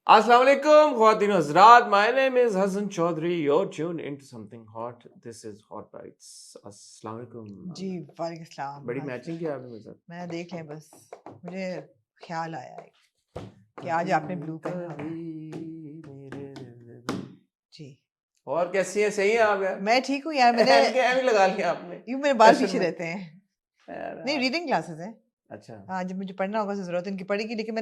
Assalamu alaikum, Khwatin Hazrat. My name is Hassan Chaudhary. You're tuned into something hot. This is Hot Bites. Assalamu alaikum. जी वालेकुम सलाम। बड़ी matching किया आपने मेरे साथ। मैं देख लें बस, मुझे ख्याल आया है कि आज आपने ब्लू पहना हुआ है। जी और कैसी है? सही है आप यार? मैं ठीक हूँ यार। मैंने भी लगा लिया आपने। यूँ मेरे बाल फैशन पीछे में। रहते हैं। नहीं, यार, रीडिंग क्लासेस हैं। अच्छा। हाँ, जब मुझे पढ़ना होगा तो जरूरत इनकी पड़ेगी, लेकिन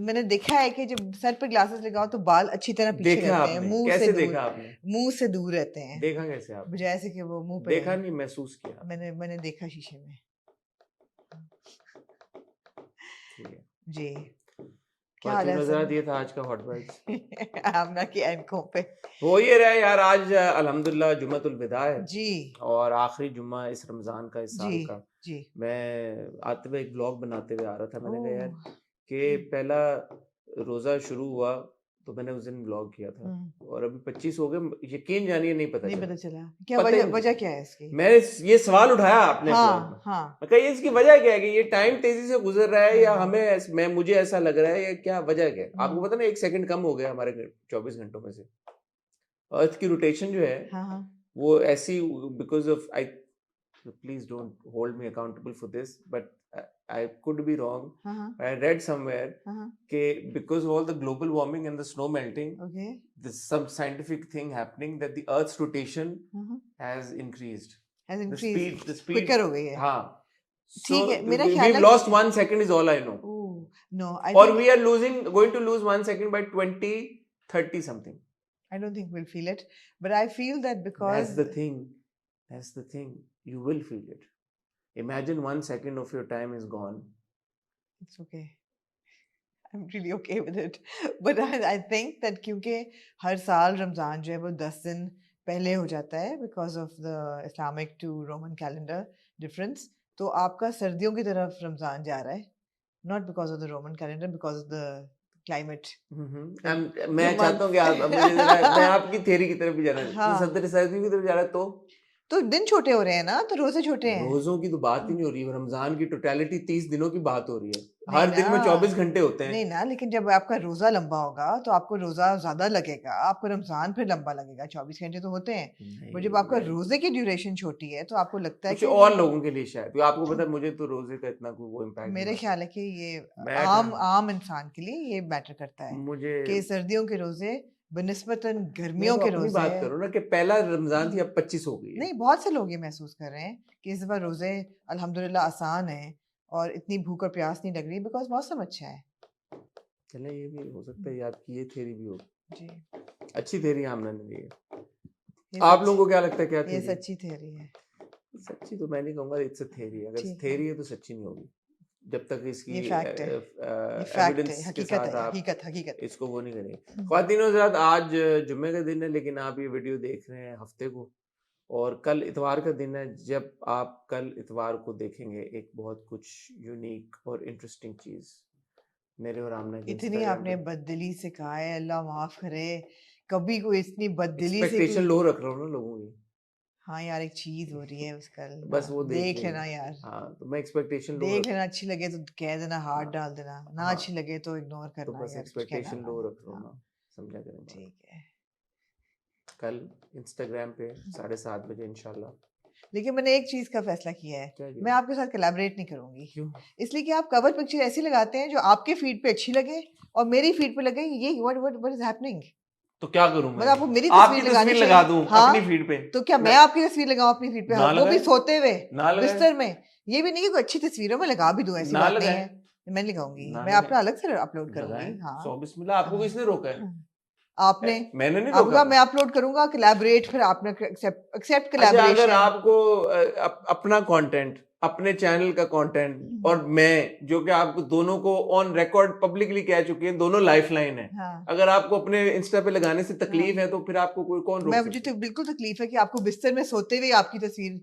मैंने देखा है कि जब सर पे ग्लासेस लगाओ तो बाल अच्छी तरह पीछे देखा रहते हैं, आपने? मुंह से कैसे दूर, देखा आपने? मुंह से दूर रहते हैं, देखा कैसे आप? बजाय से कि वो मुंह पे। देखा नहीं, महसूस किया। मैंने देखा शीशे में। ठीक है जी क्या हाल ख्वातीन है हज़रात, सर? ये था आज का हॉट बाइट्स। आमना की एंकों पे। हो ये रहा है यार, आज अल्हम्दुलिल्लाह जुम्मतुल विदा है जी और आखिरी जुम्मा इस रमज़ान का, इस जी साल का। जी। मैं आते हुए एक ब्लॉग बनाते हुए आ रहा था, मैंने कहा यार ओह, कि पहला रोज़ा शुरू हुआ तो मैंने उस दिन ब्लॉग किया था और अभी 25 हो गए, यकीन जानिए नहीं पता नहीं चला। पता चला क्या पता ही वजह? नहीं वजह चला। क्या है इसकी? मैंने ये सवाल उठाया आपने ब्लॉग में। हाँ हाँ मैं कहा ये इसकी वजह क्या है कि ये टाइम तेजी से गुजर रहा है या हाँ। हमें मुझे ऐसा लग रहा है या क्या वजह क्या है? आपको हम्म, पता ना, 1 सेकंड कम हो गया हमारे 24 घंटों में से। अर्थ की रोटेशन जो है हाँ हाँ वो ऐसी, because of I, please don't hold me accountable for this, but I could be wrong. हाँ हाँ I read somewhere हाँ। that because of all the global warming and the snow melting, okay there's some scientific thing happening that the Earth's rotation हाँ। has increased. Has The increased, speed. Quicker हो गई है। हाँ. ठीक So है, मेरा ख्याल we've है lost 1 second is all I know. No I Or think we are going to lose 1 second by 2030 something. I don't think we'll feel it, but I feel that because That's the thing. That's the thing. You will feel it. Imagine 1 second of your time is gone. it's okay. I'm really okay with it. But I think that क्योंकि हर साल रमज़ान जो है वो 10 दिन पहले हो जाता है because of the Islamic to Roman calendar difference, तो आपका सर्दियों की तरफ रमज़ान जा रहा है, not because of the Roman calendar, because of the climate. मैं चाहता हूँ कि आप मुझे मैं आपकी थ्योरी की तरफ भी जाना है। हाँ। तो सर्दी की तरफ जा रहा है तो दिन छोटे हो रहे हैं ना, तो रोजे छोटे हैं। रोजों की तो बात ही नहीं हो रही है, रमजान की टोटलिटी 30 दिनों की बात हो रही है। नहीं हर दिन में ना। 24 घंटे होते हैं। नहीं ना, लेकिन जब आपका रोजा लंबा होगा तो आपको रोजा ज्यादा लगेगा, आपको रमजान फिर लंबा लगेगा। 24 घंटे तो होते हैं, और जब आपका रोजे की ड्यूरेशन छोटी है तो आपको लगता है कुछ कि और लोगों के लिए शायद, तो आपको पता है, मुझे तो रोजे का इतना कोई वो इम्पैक्ट मेरे ख्याल है कि ये मैं आम इंसान के लिए ये मैटर करता है मुझे कि सर्दियों के रोजे बनिस्बतन मैं गर्मियों तो के अपनी रोजे। बात करूँ ना कि पहला रमजान थी, अब 25 हो गई है। नहीं, बहुत से लोग ये महसूस कर रहे हैं कि इस बार रोजे अल्हम्दुलिल्लाह आसान है और इतनी भूख और प्यास नहीं लग रही बिकॉज मौसम अच्छा है। चले, ये भी हो सकता है, ये आपकी ये थ्योरी भी हो। जी, अच्छी थ्योरी आमना ने दी है। ये आप लोगों को क्या लगता है, क्या ये थ्योरी? सच्ची थ्योरी है। सच्ची तो मैं नहीं कहूंगा, इट्स अ थ्योरी। अगर ठीक है। थ्योरी है तो सच्ची नहीं होगी जब तक इसकी ये फैक्ट है, ये फैक्ट है, एविडेंस के हकीकत साथ है, आप हकीकत। इसको वो नहीं करेंगे। ख्वातीन हज़रात, आज जुम्मे का दिन है, लेकिन आप ये वीडियो देख रहे हैं हफ्ते को, और कल इतवार का दिन है। जब आप कल इतवार को देखेंगे, एक बहुत कुछ यूनिक और इंटरेस्टिंग चीज मेरे और आमना के इतनी आपने बददिली से कहा है, अल्लाह माफ करे, कभी कोई इतनी बददिली से एक्सपेक्टेशन लो रख रहा हूँ ना लोगों की। हाँ यार, एक चीज हो रही है उसका, बस वो देख लेंगे। लेना यार। हाँ, तो मैं एक्सपेक्टेशन लो देख लेना, अच्छी लगे तो कह देना, हाथ हाँ, डाल देना, ना हाँ, अच्छी लगे तो इग्नोर तो करना बस यार, कुछ कहना एक्सपेक्टेशन लो ना। रख रहा हूँ ना, समझा करें बात। ठीक है। कल इंस्टाग्राम पे 7:30 बजे इंशाल्लाह। लेकिन मैंने एक चीज का फैसला किया है, क्या मैं आपके साथ कोलैबोरेट नहीं करूंगी। क्यों? इसलिए कि आप कवर पिक्चर ऐसी लगाते हैं जो आपके फीड पे अच्छी लगे और मेरी फीड पे लगे, ये व्हाट इज हैपनिंग? तो क्या करूं मैं? मतलब आपको मेरी आपकी तस्वीर लगानी तस्वीर लगा चाहिए। दूं हाँ, अपनी फीड पे? तो क्या मैं आपकी तस्वीर लगाऊं अपनी फीड पे? ना हाँ, वो भी लगाए। सोते हुए ना लगाए। बिस्तर में। ये भी नहीं कि कोई अच्छी तस्वीरों में लगा भी दूं, ऐसी ना बात नहीं लगाए। है। मैं लगाऊंगी, ना मैं लगाए। अपना अलग से अपलोड लगाए। करूंगी। हाँ, सौ बिस्मिल्लाह, आपको किसने रोका है? आपने। मैंने नहीं आपका रोका। मैं अपलोड करूंगा, कोलैबोरेट, फिर आपने एक्सेप्ट अच्छा, कोलैबोरेशन। अगर आपको अपना कंटेंट, अपने चैनल का कंटेंट, और मैं जो कि आपको दोनों को ऑन रिकॉर्ड पब्लिकली कह चुके हैं, दोनों लाइफलाइन है। हाँ। अगर आपको अपने इंस्टा पे लगाने से तकलीफ है तो फिर आपको कोई कौन रोक सकता है? मुझे तो बिल्कुल तकलीफ है कि आपको बिस्तर में सोते हुए आपकी तस्वीर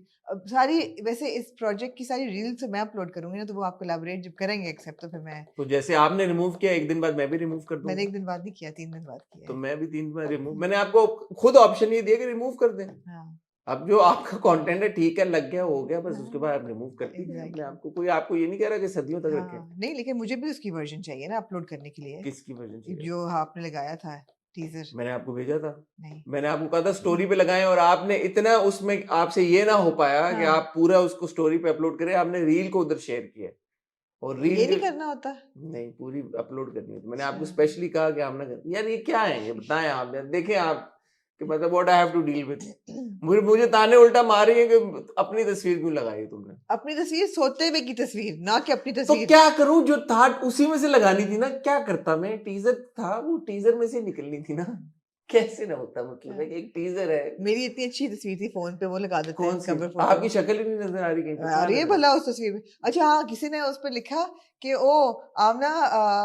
सारी। वैसे इस प्रोजेक्ट की सारी रील्स मैं अपलोड करूंगी ना, तो वो आप कोलैबोरेट जब करेंगे एक्सेप्ट, तो फिर मैं, तो जैसे आपने रिमूव किया, एक दिन बाद मैं भी रिमूव कर दूंगा। मैंने एक दिन बाद नहीं किया, 3 दिन बाद किया तो है। मैं भी 3 दिन बाद रिमूव, मैंने आपको खुद ऑप्शन ये दिया कि रिमूव कर दें। हाँ, अब जो आपका कंटेंट है ठीक है, लग गया हो गया, बस उसके हाँ, बाद आप रिमूव करती हैं अपने एग्जैक्टली। आप को। कोई आपको ये नहीं कह रहा कि सदियों तक रखें। हाँ, नहीं लेकिन मुझे भी उसकी वर्जन चाहिए ना अपलोड करने के लिए, किसकी वर्जन चाहिए? जो आपने लगाया था टीजर। मैंने आपको भेजा था। नहीं। मैंने आपको कहा था स्टोरी पे लगाएं, और आपने इतना उसमें आपसे ये ना हो पाया कि हाँ, आप पूरा उसको स्टोरी पे अपलोड करें, आपने रील को उधर शेयर किया। और रील ये जो नहीं करना होता। नहीं, पूरी अपलोड करनी है। तो मैंने आपको अच्छा। स्पेशली कहा कि आप ना करें। यार ये क्या है, ये बताएं आप यार, देखें आप कि मतलब what I have to deal with. मुझे ताने उल्टा मार रही है कि अपनी तस्वीर क्यों लगाई तुमने। अपनी तस्वीर सोते हुए की तस्वीर, ना कि अपनी तो तस्वीर। क्या करूं, जो था उसी में से लगानी थी ना, क्या करता मैं, टीजर था वो टीजर में से निकलनी थी ना। कैसे ना होता, मतलब है कि एक टीजर है। मेरी इतनी अच्छी तस्वीर थी फोन पे, वो लगा देते कौन हैं सी? Cover photo. आपकी शक्ल ही नहीं नजर आ रही कहीं पे, क्या अरे लग रहा भला उस तस्वीर में, अच्छा हाँ, किसी ने उस पर लिखा कि ओ आमना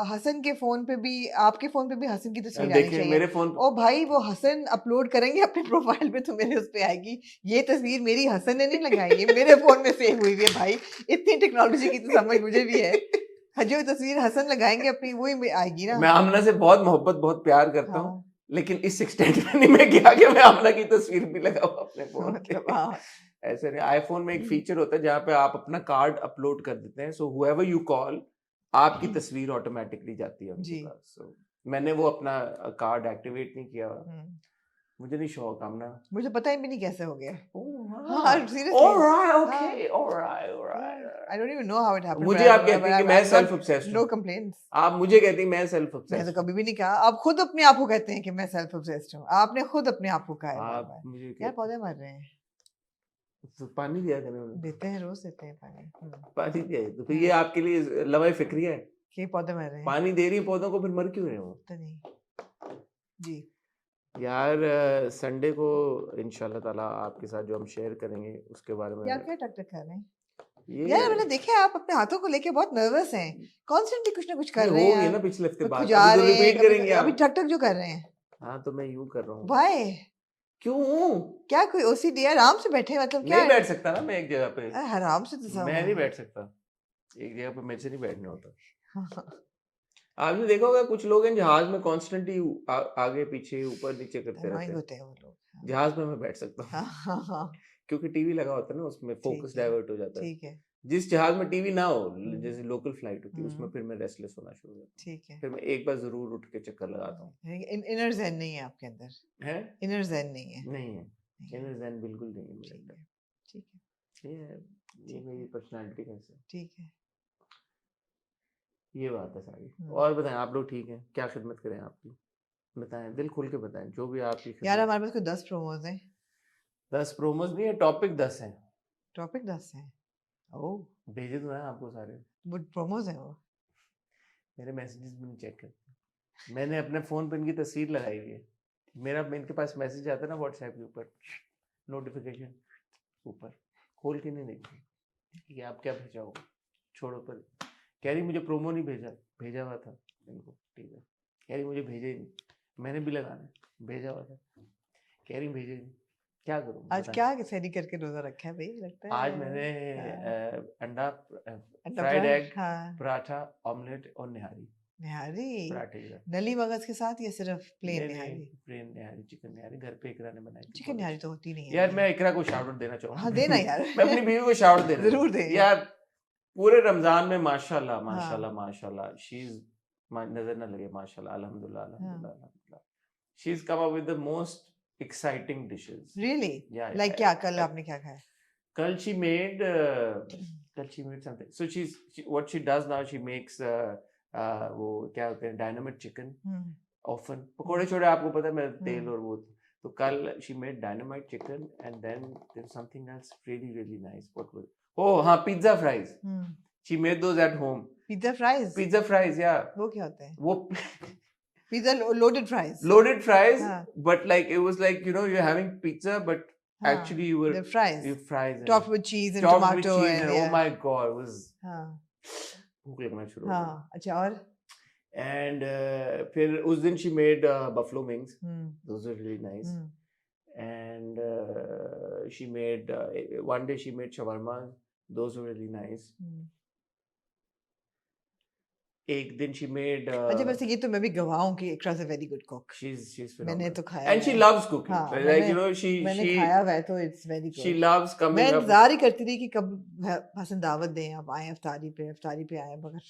हसन के फोन पे भी, आपके फोन पे भी हसन की है? तस्वीर आनी देखें चाहिए। मेरे फोन ओ भाई, वो हसन अपलोड करेंगे अपने प्रोफाइल पे तो मेरे उस पे आएगी। ये तस्वीर मेरी हसन ने नहीं लगाई, ये मेरे फोन में सेव हुई हुई है भाई। इतनी टेक्नोलॉजी की तो समझ मुझे भी है। जो तस्वीर हसन लगाएंगे अपनी, वही आएगी ना। मैं आमना से बहुत मोहब्बत बहुत प्यार करता हूँ, हाँ, लेकिन इस एक्सटेंट में नहीं मैं गया कि मैं आमना की तस्वीर भी लगाऊं अपने फोन पे। मतलब हाँ। ऐसे नहीं, आईफोन में एक फीचर होता है जहाँ पे आप अपना कार्ड अपलोड कर देते हैं, सो हुएवर यू कॉल आपकी तस्वीर ऑटोमेटिकली जाती है उनके जी। पास। सो मैंने वो अपना कार्ड एक्टिवेट नहीं किया हुआ। हम्म, मुझे नहीं शौक आमना। मुझे पता ही भी नहीं कैसे हो गया। Oh, हाँ, right. सीरियसली। All right, हाँ, okay, all right, all right, yeah. all I don't right. even know how it happened, मुझे आप कहती हैं कि मैं I've self got obsessed no हूँ। complaints. आप मुझे कहती हैं मैं सेल्फ मैं तो ऑब्सेस्ड हूँ। कभी भी नहीं कहा। आप खुद अपने आप को कहते हैं कि मैं सेल्फ ऑब्सेस्ड हूँ। आपने खुद अपने आप को कहा है बार आप बार। मुझे यार कहते पौधे मर रहे हैं। तो पानी दिया करें उन्हें। देते हैं, रोज देते हैं पानी। पानी दिया है, तो फिर ये हाँ, आपके लिए लवाई फिक्री है। कि पौधे मर रहे हैं। पानी दे रही है पौधों को, फिर मर क्यों रहे हो? तो नहीं जी। यार संडे को इंशाल्लाह ताला आपके साथ जो हम शेयर करेंगे उसके बारे में क्या क्या टक टक कर रहे हैं? ये यार मैंने देखा है, आप अपने हाथों को लेके बहुत नर्वस हैं। कॉन्स्टेंटली कुछ ना कुछ कर ये रहे हो हैं गई आप। ना पिछले हफ्ते कभी बात, खुजा अभी तो रहे हैं, रिपीट करेंगे अभी आप। टक टक जो कर रहे हैं। हाँ तो मैं यूं कर रहा हूँ। वाई? क्यों? क्या कोई ओसीडी है? आराम से बैठे, मतलब क्या नहीं है? बैठ सकता ना मैं एक जगह पे। आराम से तो सब मैं नहीं बैठ सकता एक जगह पे, मेरे से नहीं बैठना होता। हाँ। आपने देखा होगा कुछ लोग हैं जहाज में कॉन्स्टेंटली आगे पीछे ऊपर नीचे करते रहते अनोइंग हैं। होते हैं वो लोग। हाँ जहाज में मैं बैठ सकता हाँ हूँ हाँ हाँ, क्योंकि टीवी लगा होता है ना, उसमें ठीक फोकस है, डाइवर्ट हो जाता है। ठीक है। जिस जहाज में टीवी ना हो, हम्म, जैसे लोकल फ्लाइट होती है, उसमें हम्म, फिर मैं रेस्टलेस होना शुरू हो जाता हूँ। ठीक है। फिर मैं एक बार जरूर उठ के चक्कर लगाता हूँ। इनर ज़ेन नहीं है आपके अंदर। है? इनर ज़ेन नहीं है। नहीं है, नहीं है। इनर ज़ेन बिल्कुल नहीं है मेरे ठीक अंदर। है, ठीक है, ये है, ये ठीक मेरी है, पर्सनालिटी कैसे, ठीक है। ये बात है सारी। हम्म। और बताएं, आप लोग ठीक हैं? क्या खिदमत करें आपकी? बताएं, दिल खोल के बताएं, जो भी आपकी यार खिदमत। हमारे पास कोई 10 प्रोमोज हैं। 10 प्रोमोज नहीं है, टॉपिक 10 हैं। टॉपिक 10 हैं। ओह, भेजे तो हैं आपको सारे। वो प्रोमोज हैं वो। मेरे मैसेजेस भी नहीं चेक करते। मैंने अपने फोन पे इनकी तस्वीर लगाई हुई है। मेरा इनके पास मैसेज आता है ना व्हाट्सएप के ऊपर, नोटिफिकेशन ऊपर खोल के नहीं देखती कि आप क्या भेजा होगा। छोड़ो, पर कह रही मुझे प्रोमो नहीं भेजा, भेजा हुआ था इनको, ठीक है। कह रही मुझे भेजा ही नहीं, मैंने भी लगाना है, भेजा हुआ था। कह रही भेजा ही नहीं, क्या करूँ आज बताएं? क्या सैरी करके रोजा रखा है भाई, लगता है? आज मैंने अंडा, अंडा फ्राइड एग, हाँ, पराठा, ऑमलेट और निहारी। निहारी। पराठे के साथ। नली मगज के साथ या सिर्फ प्लेन नहीं निहारी? प्लेन निहारी, चिकन निहारी घर पे इकरा ने बनाई थी, चिकन बहुत निहारी अच्छी। तो होती नहीं है यार भाई। मैं इकरा को शाउट आउट देना चाहूंगा हाँ देना यार। मैं अपनी बीवी को शाउट देना जरूर चाहूंगा। दें। यार पूरे रमजान में माशाल्लाह हाँ माशाल्लाह माशाल्लाह, शी इज, नजर ना लगे, माशाल्लाह अल्हम्दुलिल्लाह हाँ। अल्हम्दुलिल्लाह अल्हम्दुलिल्लाह, she is come up with the most exciting dishes. Really? Yeah, like क्या कल आपने क्या खाया? Kal she made something. So what she does now, she makes वो क्या होते हैं, डायनामिट चिकन। हम्म, ऑफन पकोड़े छोड़े, आपको पता है मैं तेल हम्म, और वो, तो कल she made dynamite chicken and then there something else really really nice. What was, oh हाँ, pizza fries. Hmm. She made those at home. Pizza fries? Pizza fries, या वो क्या होता है? वो pizza loaded fries? loaded fries, हाँ but like it was like, you know, you're having pizza, but हाँ, actually you were the fries you fries and topped with cheese and topped with tomato cheese and and oh yeah. my god, it was हाँ भूख लगना शुरू हो गई। हाँ, अच्छा और? And फिर उस दिन she made buffalo wings, hmm, those were really nice. Hmm, And she made one day she made shawarma, those were really nice. हम्म। एक दिन she made अच्छा वैसे ये तो मैं भी गवाह हूँ कि इकरा से वेरी गुड कुक she's मैंने phenomenal तो खाया and she है loves cooking हाँ like मैंने you know मैंने खाया हुआ है तो it's very she good loves मैं coming up इंतजार ही करती थी कि कब हसन दावत दें आप आए अफ्तारी पे आए मगर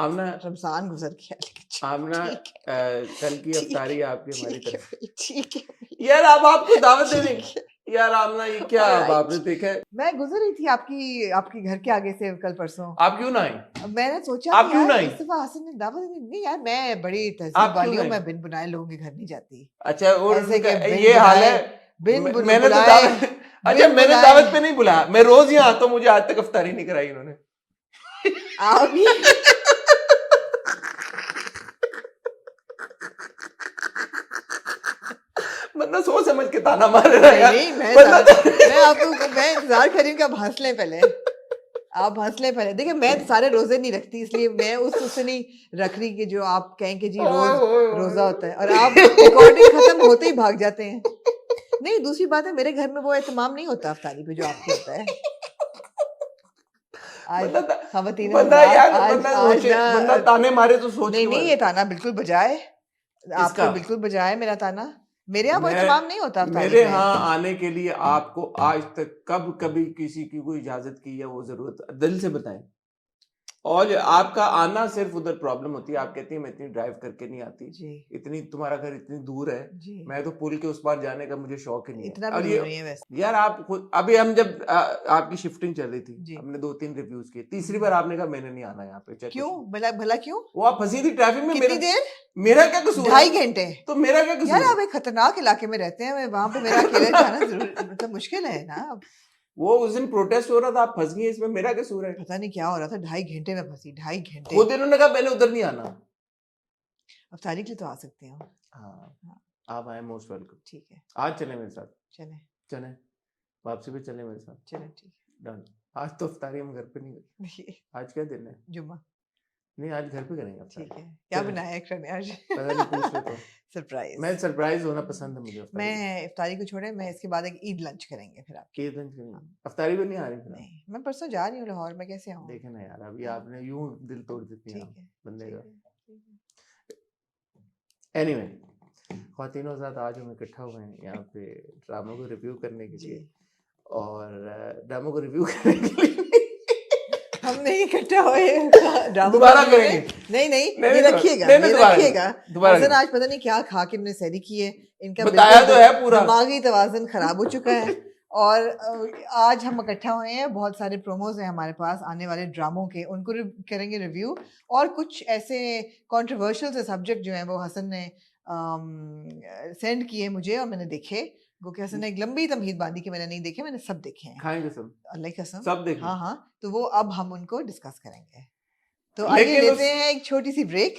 आमना रमजान गुजर गया लेकिन आमना ठीक है कल की ठीक अफ्तारी है आपकी हमारी ठीक है तरफ भाई, ठीक है भाई, यार अब आपको दावत दे ठीक देंगे है यार आमना ये क्या अब ऑलराइट आपने देखा है मैं गुजर रही थी आपकी घर के आगे से कल परसों आप क्यों ना आई मैंने सोचा आप कि क्यों यार ना आई इस दफा हसन ने दावत नहीं यार मैं बड़ी आप तहजीब क्यों वाली ना हूँ आई मैं बिन बुलाए लोगों के घर नहीं जाती अच्छा और ऐसे उनका कि बिन ये हाल है बुलाए मैंने तो बुलाए दावत अच्छा बिन मैंने बुलाए दावत पे नहीं बुलाया मैं रोज यहाँ आता हूँ मुझे आज तक अफ्तारी नहीं कराई उन्होंने आप भी बंदा सोच समझ के ताना मार रहा है यार नहीं बंदा मैं इंतजार कर रही हूँ कि आप हंस लें पहले आप हंस लें पहले देखिए मैं सारे रोजे नहीं रखती इसलिए मैं उससे नहीं रख रही कि जो आप कहें कि जी ओए रोज ओए ओए रोजा होता है और आप रिकॉर्डिंग खत्म होते ही भाग जाते हैं नहीं दूसरी बात है मेरे घर में वो एहतमाम नहीं होता अफ्तारी पे जो आपके होता है आज बंदा खवातीन बंदा हज़रात यार आज बंदा आज सोचे ना बंदा ताने मारे तो सोच नहीं के नहीं मारे ये ताना बिल्कुल बजाए इसका आपको बिल्कुल बजाए मेरा ताना मेरे यहाँ वो मैं एहतमाम नहीं होता अफ्तारी मेरे पे यहाँ आने के लिए आपको आज तक कब कभी किसी की कोई इजाजत की या वो जरूरत दिल से बताएं और आपका आना सिर्फ उधर प्रॉब्लम होती है आप कहती है मैं इतनी ड्राइव करके नहीं आती जी इतनी तुम्हारा घर इतनी दूर है जी मैं तो पुल के उस पार जाने का मुझे शौक ही नहीं है इतना भी और दूर ये नहीं है वैसे यार आप खुद अभी हम जब आपकी शिफ्टिंग चल रही थी जी हमने 2-3 रिव्यूज किए तीसरी बार आपने कहा मैंने नहीं आना यहाँ पे चाहे क्यों कुछ भला भला क्यों वो आप फंसी थी ट्रैफिक में कितनी देर मेरा क्या कसूर है 2.5 घंटे तो मेरा क्या यार कसूर आप है एक खतरनाक इलाके में रहते हैं वहां पे मेरा अकेले जाना जरूर मतलब मुश्किल है ना अब वो उस दिन प्रोटेस्ट हो रहा था आप फंस गई इसमें मेरा कसूर है पता नहीं क्या हो रहा था 2.5 घंटे में फंसी 2.5 घंटे खुद इन्होंने कहा मैंने उधर नहीं आना अफ्तारी के लिए तो आ सकते हो हाँ हाँ आप आए मोस्ट वेलकम ठीक है आज चले मेरे साथ चले चले वापसी पे चले मेरे साथ चले ठीक डन आज तो अफ्तारी हम घर पे नहीं करें है आज क्या दिन है जुम्मा नहीं आज घर पे करेंगे ठीक अफ्तारी है क्या चलें। बनाया एक्रा ने आज पता नहीं पूछ लो तो सरप्राइज मैं सरप्राइज होना पसंद है मुझे अफ्तारी मैं इफ्तारी को छोड़े मैं इसके बाद एक ईद लंच करेंगे फिर आप के दिन के लिए अफ्तारी भी नहीं आ रही फिर आप? नहीं मैं परसों जा रही हूँ लाहौर में कैसे आऊँ देखे ना यार अभी हाँ। आपने यूं दिल तोड़ देती हैं ठीक आप है बंदे ठीक का है ठीक है एनीवे ख्वातीनों साथ आज हम इकट्ठा हुए हैं यहाँ पे ड्रामा को रिव्यू करने के जी लिए और ड्रामा को रिव्यू करने के लिए हम नहीं इकट्ठा हुए ड्रामा दोबारा करने में। करेंगे नहीं नहीं नहीं, ये नहीं, रखिएगा नहीं, नहीं, ये दोबारा रखिएगा दोबारा हसन करेंगे। आज पता नहीं क्या खा के इन्होंने सैरी की है इनका बताया बिल्कुल तो है पूरा दिमागी तवाज़ुन खराब हो चुका है और आज हम इकट्ठा हुए हैं बहुत सारे प्रोमोज हैं हमारे पास आने वाले ड्रामों के उनको करेंगे रिव्यू और कुछ ऐसे कंट्रोवर्शियल से सब्जेक्ट जो हैं वो हसन ने सेंड किए मुझे और मैंने देखे क्योंकि हसन ने एक लंबी तमहीद बांधी कि मैंने नहीं देखे मैंने सब देखे हैं खाएंगे सब अल्लाह की कसम सब देखें हाँ हाँ तो वो अब हम उनको डिस्कस करेंगे तो आइए लेकिन लेते हैं एक छोटी सी ब्रेक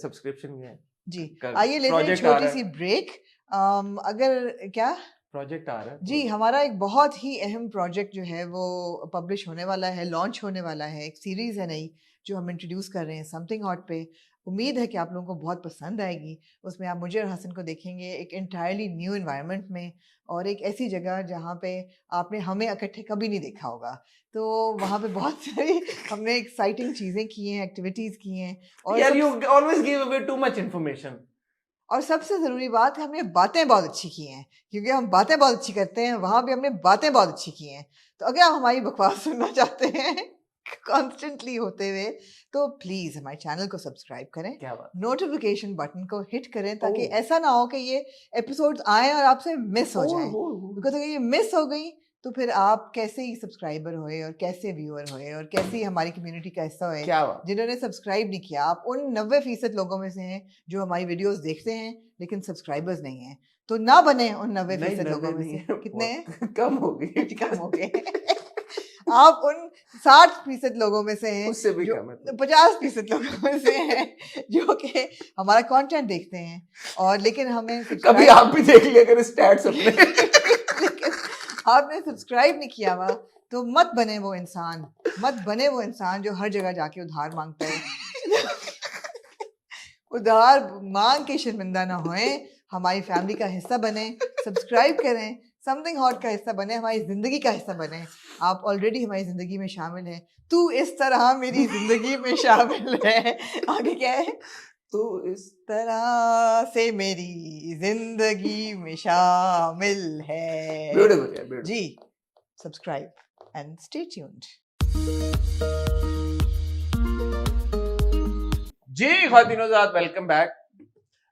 सब्सक्रिप्शन क्या है जी कल आइए लेते हैं एक प्रोजेक्ट आ छोटी रहा सी है ब्रेक अगर क्या प्रोजेक्ट आ रहा है जी हमारा एक बहुत ही अहम प्रोजेक्ट जो है वो पब्लिश होने वाला है लॉन्च होने वाला है एक सीरीज़ है नई जो हम इंट्रोड्यूस कर रहे हैं समथिंग हॉट पे उम्मीद है कि आप लोगों को बहुत पसंद आएगी उसमें आप मुझे और हसन को देखेंगे एक इंटायरली न्यू एनवायरनमेंट में और एक ऐसी जगह जहाँ पे आपने हमें इकट्ठे कभी नहीं देखा होगा तो वहाँ पे बहुत सारी हमने एक्साइटिंग चीज़ें की हैं एक्टिविटीज़ की हैं और यार you always give away too much information और सबसे ज़रूरी बात है हमने बातें बहुत अच्छी की हैं क्योंकि हम बातें बहुत अच्छी करते हैं वहाँ भी हमने बातें बहुत अच्छी की हैं तो अगर आप हमारी बकवास सुनना चाहते हैं कॉन्स्टेंटली होते हुए तो प्लीज़ हमारे चैनल को सब्सक्राइब करें क्या बात नोटिफिकेशन बटन को हिट करें ताकि ओह। ऐसा ना हो कि ये एपिसोड्स आए और आपसे मिस हो जाएं बिकॉज अगर ये मिस हो गई तो फिर आप कैसे ही सब्सक्राइबर होए और कैसे व्यूअर होए और कैसे ही हमारी कम्युनिटी का हिस्सा होए क्या बात जिन्होंने सब्सक्राइब नहीं किया आप उन 90% लोगों में से हैं जो हमारी वीडियोस देखते हैं लेकिन सब्सक्राइबर्स नहीं हैं तो ना बने उन 90% लोगों में से कितने हैं कम हो गई कम हो गए आप उन 60% लोगों में से हैं उससे भी जो कम है 50% लोगों में से हैं जो कि हमारा कंटेंट देखते हैं और लेकिन हमें कभी subscribe- आप भी देख लिया करें स्टैट्स अपने लेकिन आपने सब्सक्राइब नहीं किया हुआ तो मत बने वो इंसान जो हर जगह जाके उधार मांगता है उधार मांग के शर्मिंदा ना होए हमारी फैमिली का हिस्सा बने सब्सक्राइब करें समथिंग हॉट का हिस्सा बने, हमारी जिंदगी का हिस्सा बने। आप ऑलरेडी हमारी जिंदगी में शामिल हैं, तू इस तरह मेरी जिंदगी में शामिल है। आगे क्या है? तो इस तरह से मेरी जिंदगी में शामिल है। ब्यूटीफुल है, ब्यूटीफुल। जी, सब्सक्राइब एंड स्टे ट्यून्ड। जी खातिनो ज़ात, वेलकम बैक।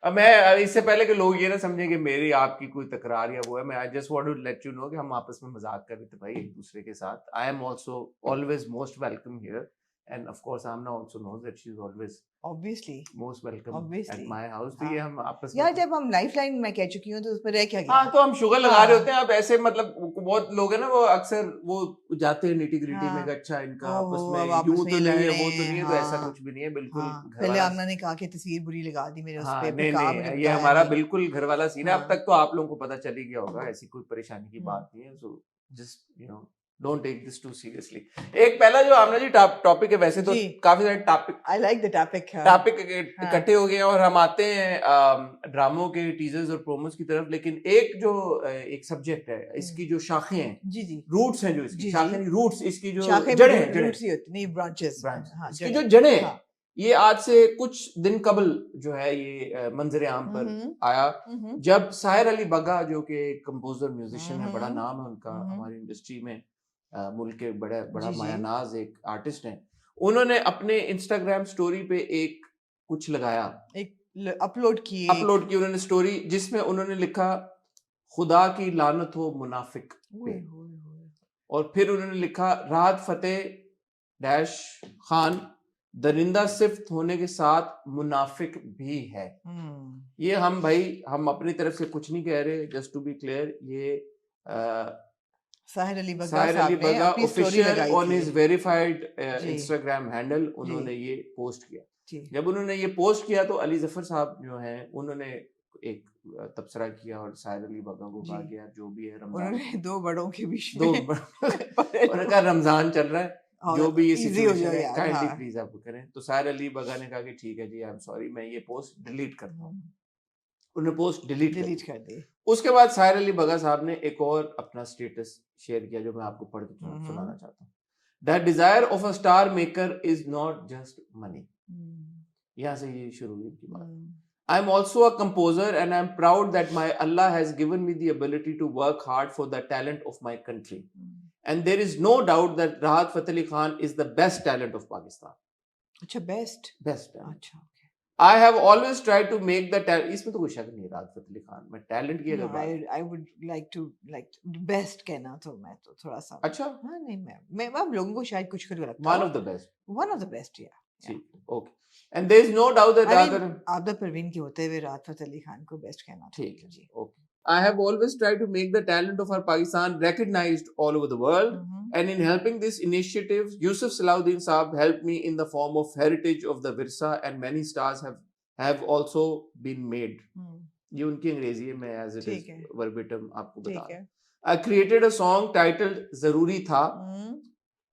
अब मैं इससे पहले कि लोग ये ना समझें कि मेरी आपकी कोई तकरार या वो है, मैं I just want to let you know कि हम आपस में मजाक कर रहे थे भाई एक दूसरे के साथ। I am also always most welcome here and of course Amna also knows that she is always obviously most welcome at obviously my house. तो हाँ ये हम आपस यार, में जब हम लाइफलाइन में कह चुकी हूँ तो उस पर रह क्या गया? हाँ, तो हम शुगर लगा रहे हाँ होते हैं। अब ऐसे मतलब बहुत लोग हैं ना, वो अक्सर वो जाते हैं निटी ग्रिटी में हाँ कि अच्छा इनका ओहो, आपस अब में आपस यूं में तो ये लड़ नहीं है, रहे वो तो हैं। नहीं है, तो ऐसा हाँ कुछ भी नहीं है। बिल्कुल हाँ, घर पहले वाला आमना ने कहा कि तस्वीर बुरी लगा दी मेरे उस हाँ, पे, नहीं फिर कहा मुझे नहीं, ये बताया हमारा नहीं। बिल्कुल घर वाला सीन है। अब हाँ तक तो आप लोगों को पता चल ही गया होगा, ऐसी कोई परेशानी की बात नहीं है। So just you know don't take this too seriously. एक पहला जो आमना जी टॉपिक है, वैसे तो जी, काफी सारे topic I like the topic. Topic हाँ इकट्ठे हो गए हैं और हम आते हैं ड्रामों के टीजर्स और प्रोमोस की तरफ। लेकिन एक जो एक सब्जेक्ट है, इसकी जो शाखें हैं, जी जी रूट्स हैं, जो इसकी जी शाखें जी, नहीं, रूट्स, इसकी जो शाखे में जड़ें हैं, जड़ें रूट्स ही होती नहीं, ब्रांचेस। ब्रांच, हाँ इसकी जड़ें। जो जड़ें हैं, हाँ ये आज से कुछ दिन कबल जो है ये मंजर आम पर आया, हम्म जब साहिर अली बग्गा जो कि कंपोजर म्यूजिशियन है, बड़ा नाम है उनका हम्म, हमारी इंडस्ट्री में, मुल्क के बड़ा बड़ा जी जी मायानाज एक आर्टिस्ट हैं। उन्होंने अपने इंस्टाग्राम स्टोरी पे एक कुछ लगाया, एक अपलोड की अपलोड की उन्होंने स्टोरी, जिसमें उन्होंने लिखा खुदा की लानत हो मुनाफिक पे, और फिर उन्होंने लिखा राहत फतेह डैश खान दरिंदा सिफ्त होने के साथ मुनाफिक भी है। ये हम भाई हम अपनी तरफ से कुछ नहीं कह रहे, जस्ट टू बी क्लियर, ये साहिर अली बग्गा साहिर साहब अली ने बग्गा अपनी स्टोरी ऑफिशियल लगाई ऑन थी। हिज वेरीफाइड जी इंस्टाग्राम हैंडल जी उन्होंने ये पोस्ट किया। जी जब उन्होंने ये पोस्ट किया तो अली जफर साहब जो हैं उन्होंने एक तबसरा किया और साहिर अली बग्गा को कहा जी, कि यार जो भी है रमजान, उन्होंने दो बड़ों के बीच दो में उन्होंने कहा रमजान चल रहा है, और जो भी ये इजी हो सिचुएशन जाए है यार। काइंडली हाँ प्लीज आप करें। तो साहिर अली बग्गा ने कहा कि ठीक है जी, आई एम सॉरी, मैं ये पोस्ट डिलीट करता हूँ। उन्होंने पोस्ट डिलीट कर डिलीट दी। कर दी। उसके बाद साहिर अली बग्गा साहब ने एक और अपना स्टेटस शेयर किया जो मैं आपको पढ़ के सुनाना चाहता हूँ। That desire of a star maker is not just money. यहाँ से ये शुरू हुई इनकी बात। I am also a composer and I am proud that my Allah has given me the ability to work hard for the talent of my country. And there is no doubt that Rahat Fateh Ali Khan is the best talent of Pakistan. अच्छा best, Best talent. अच्छा okay. I have always tried to make the talent. इसमें तो कोई शक नहीं है राहत फतेह अली खान में टैलेंट की अगर बात। I would like to like best कहना तो मैं तो थोड़ा सा अच्छा, हाँ नहीं मैं आप लोगों को शायद कुछ कुछ लगता one हो of the best. one of the best या ठीक, okay. And there is no doubt that I mean Rahat Abida Parveen के होते हुए राहत फतेह अली खान को बेस्ट कहना ठीक है, जी। okay. I have always tried to make the talent of our Pakistan recognized all over the world. And in helping this initiative, Yusuf Salahuddin Saab helped me in the form of heritage of the Virsa, and many stars have also been made. ये उनकी अंग्रेजी है, मैं as it is verbatim आपको बता रहा हूँ। I created a song titled जरूरी था.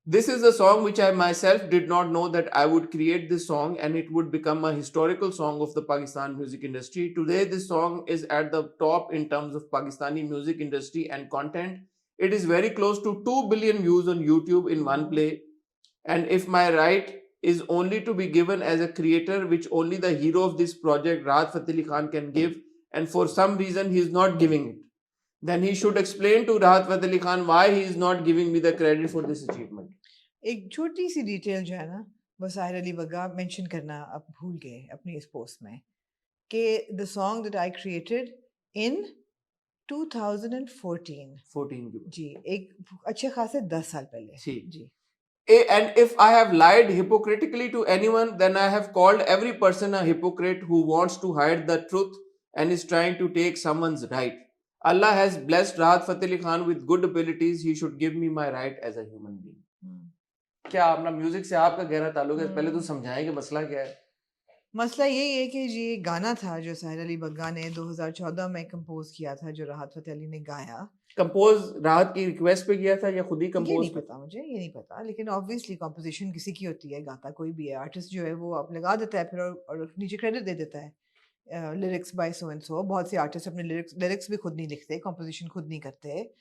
This is a song which I myself did not know that I would create this song and it would become a historical song of the Pakistan music industry. Today, this song is at the top in terms of Pakistani music industry and content. It is very close to 2 billion views on YouTube in one play. And if my right is only to be given as a creator, which only the hero of this project, Rahat Fateh Ali Khan, can give, and for some reason he is not giving it, then he should explain to Rahat Fateh Ali Khan why he is not giving me the credit for this achievement. एक छोटी सी detail जो है ना वो Sahir Ali Bagga mention करना अब भूल गए अपनी इस पोस्ट में कि the song that I created in 2014 जी, एक अच्छे खासे 10 साल पहले जी। And if I have lied hypocritically to anyone, then I have called every person a hypocrite who wants to hide the truth and is trying to take someone's right. Allah has blessed Rahat Fateh Ali Khan with good abilities. He should give me my right as a human being. क्या अपना music से आपका गहरा ताल्लुक है? पहले तो समझाएं कि मसला क्या है। मसला यही है कि ये गाना था जो साहिर अली बग्गा ने 2014 में कंपोज किया था, जो राहत फतेह अली ने गाया। कंपोज राहत की रिक्वेस्ट पे किया था या खुद ही कंपोज? ये नहीं पता मुझे, ये नहीं पता, लेकिन ऑब्वियसली कंपोजिशन किसी की होती है, गाता कोई भी है, आर्टिस्ट जो है वो आप लगा देता है फिर और नीचे क्रेडिट दे देता है lyrics by so and so. बहुत से आर्टिस्ट अपने लिरिक्स भी खुद नहीं लिखते, कंपोजिशन खुद नहीं करते,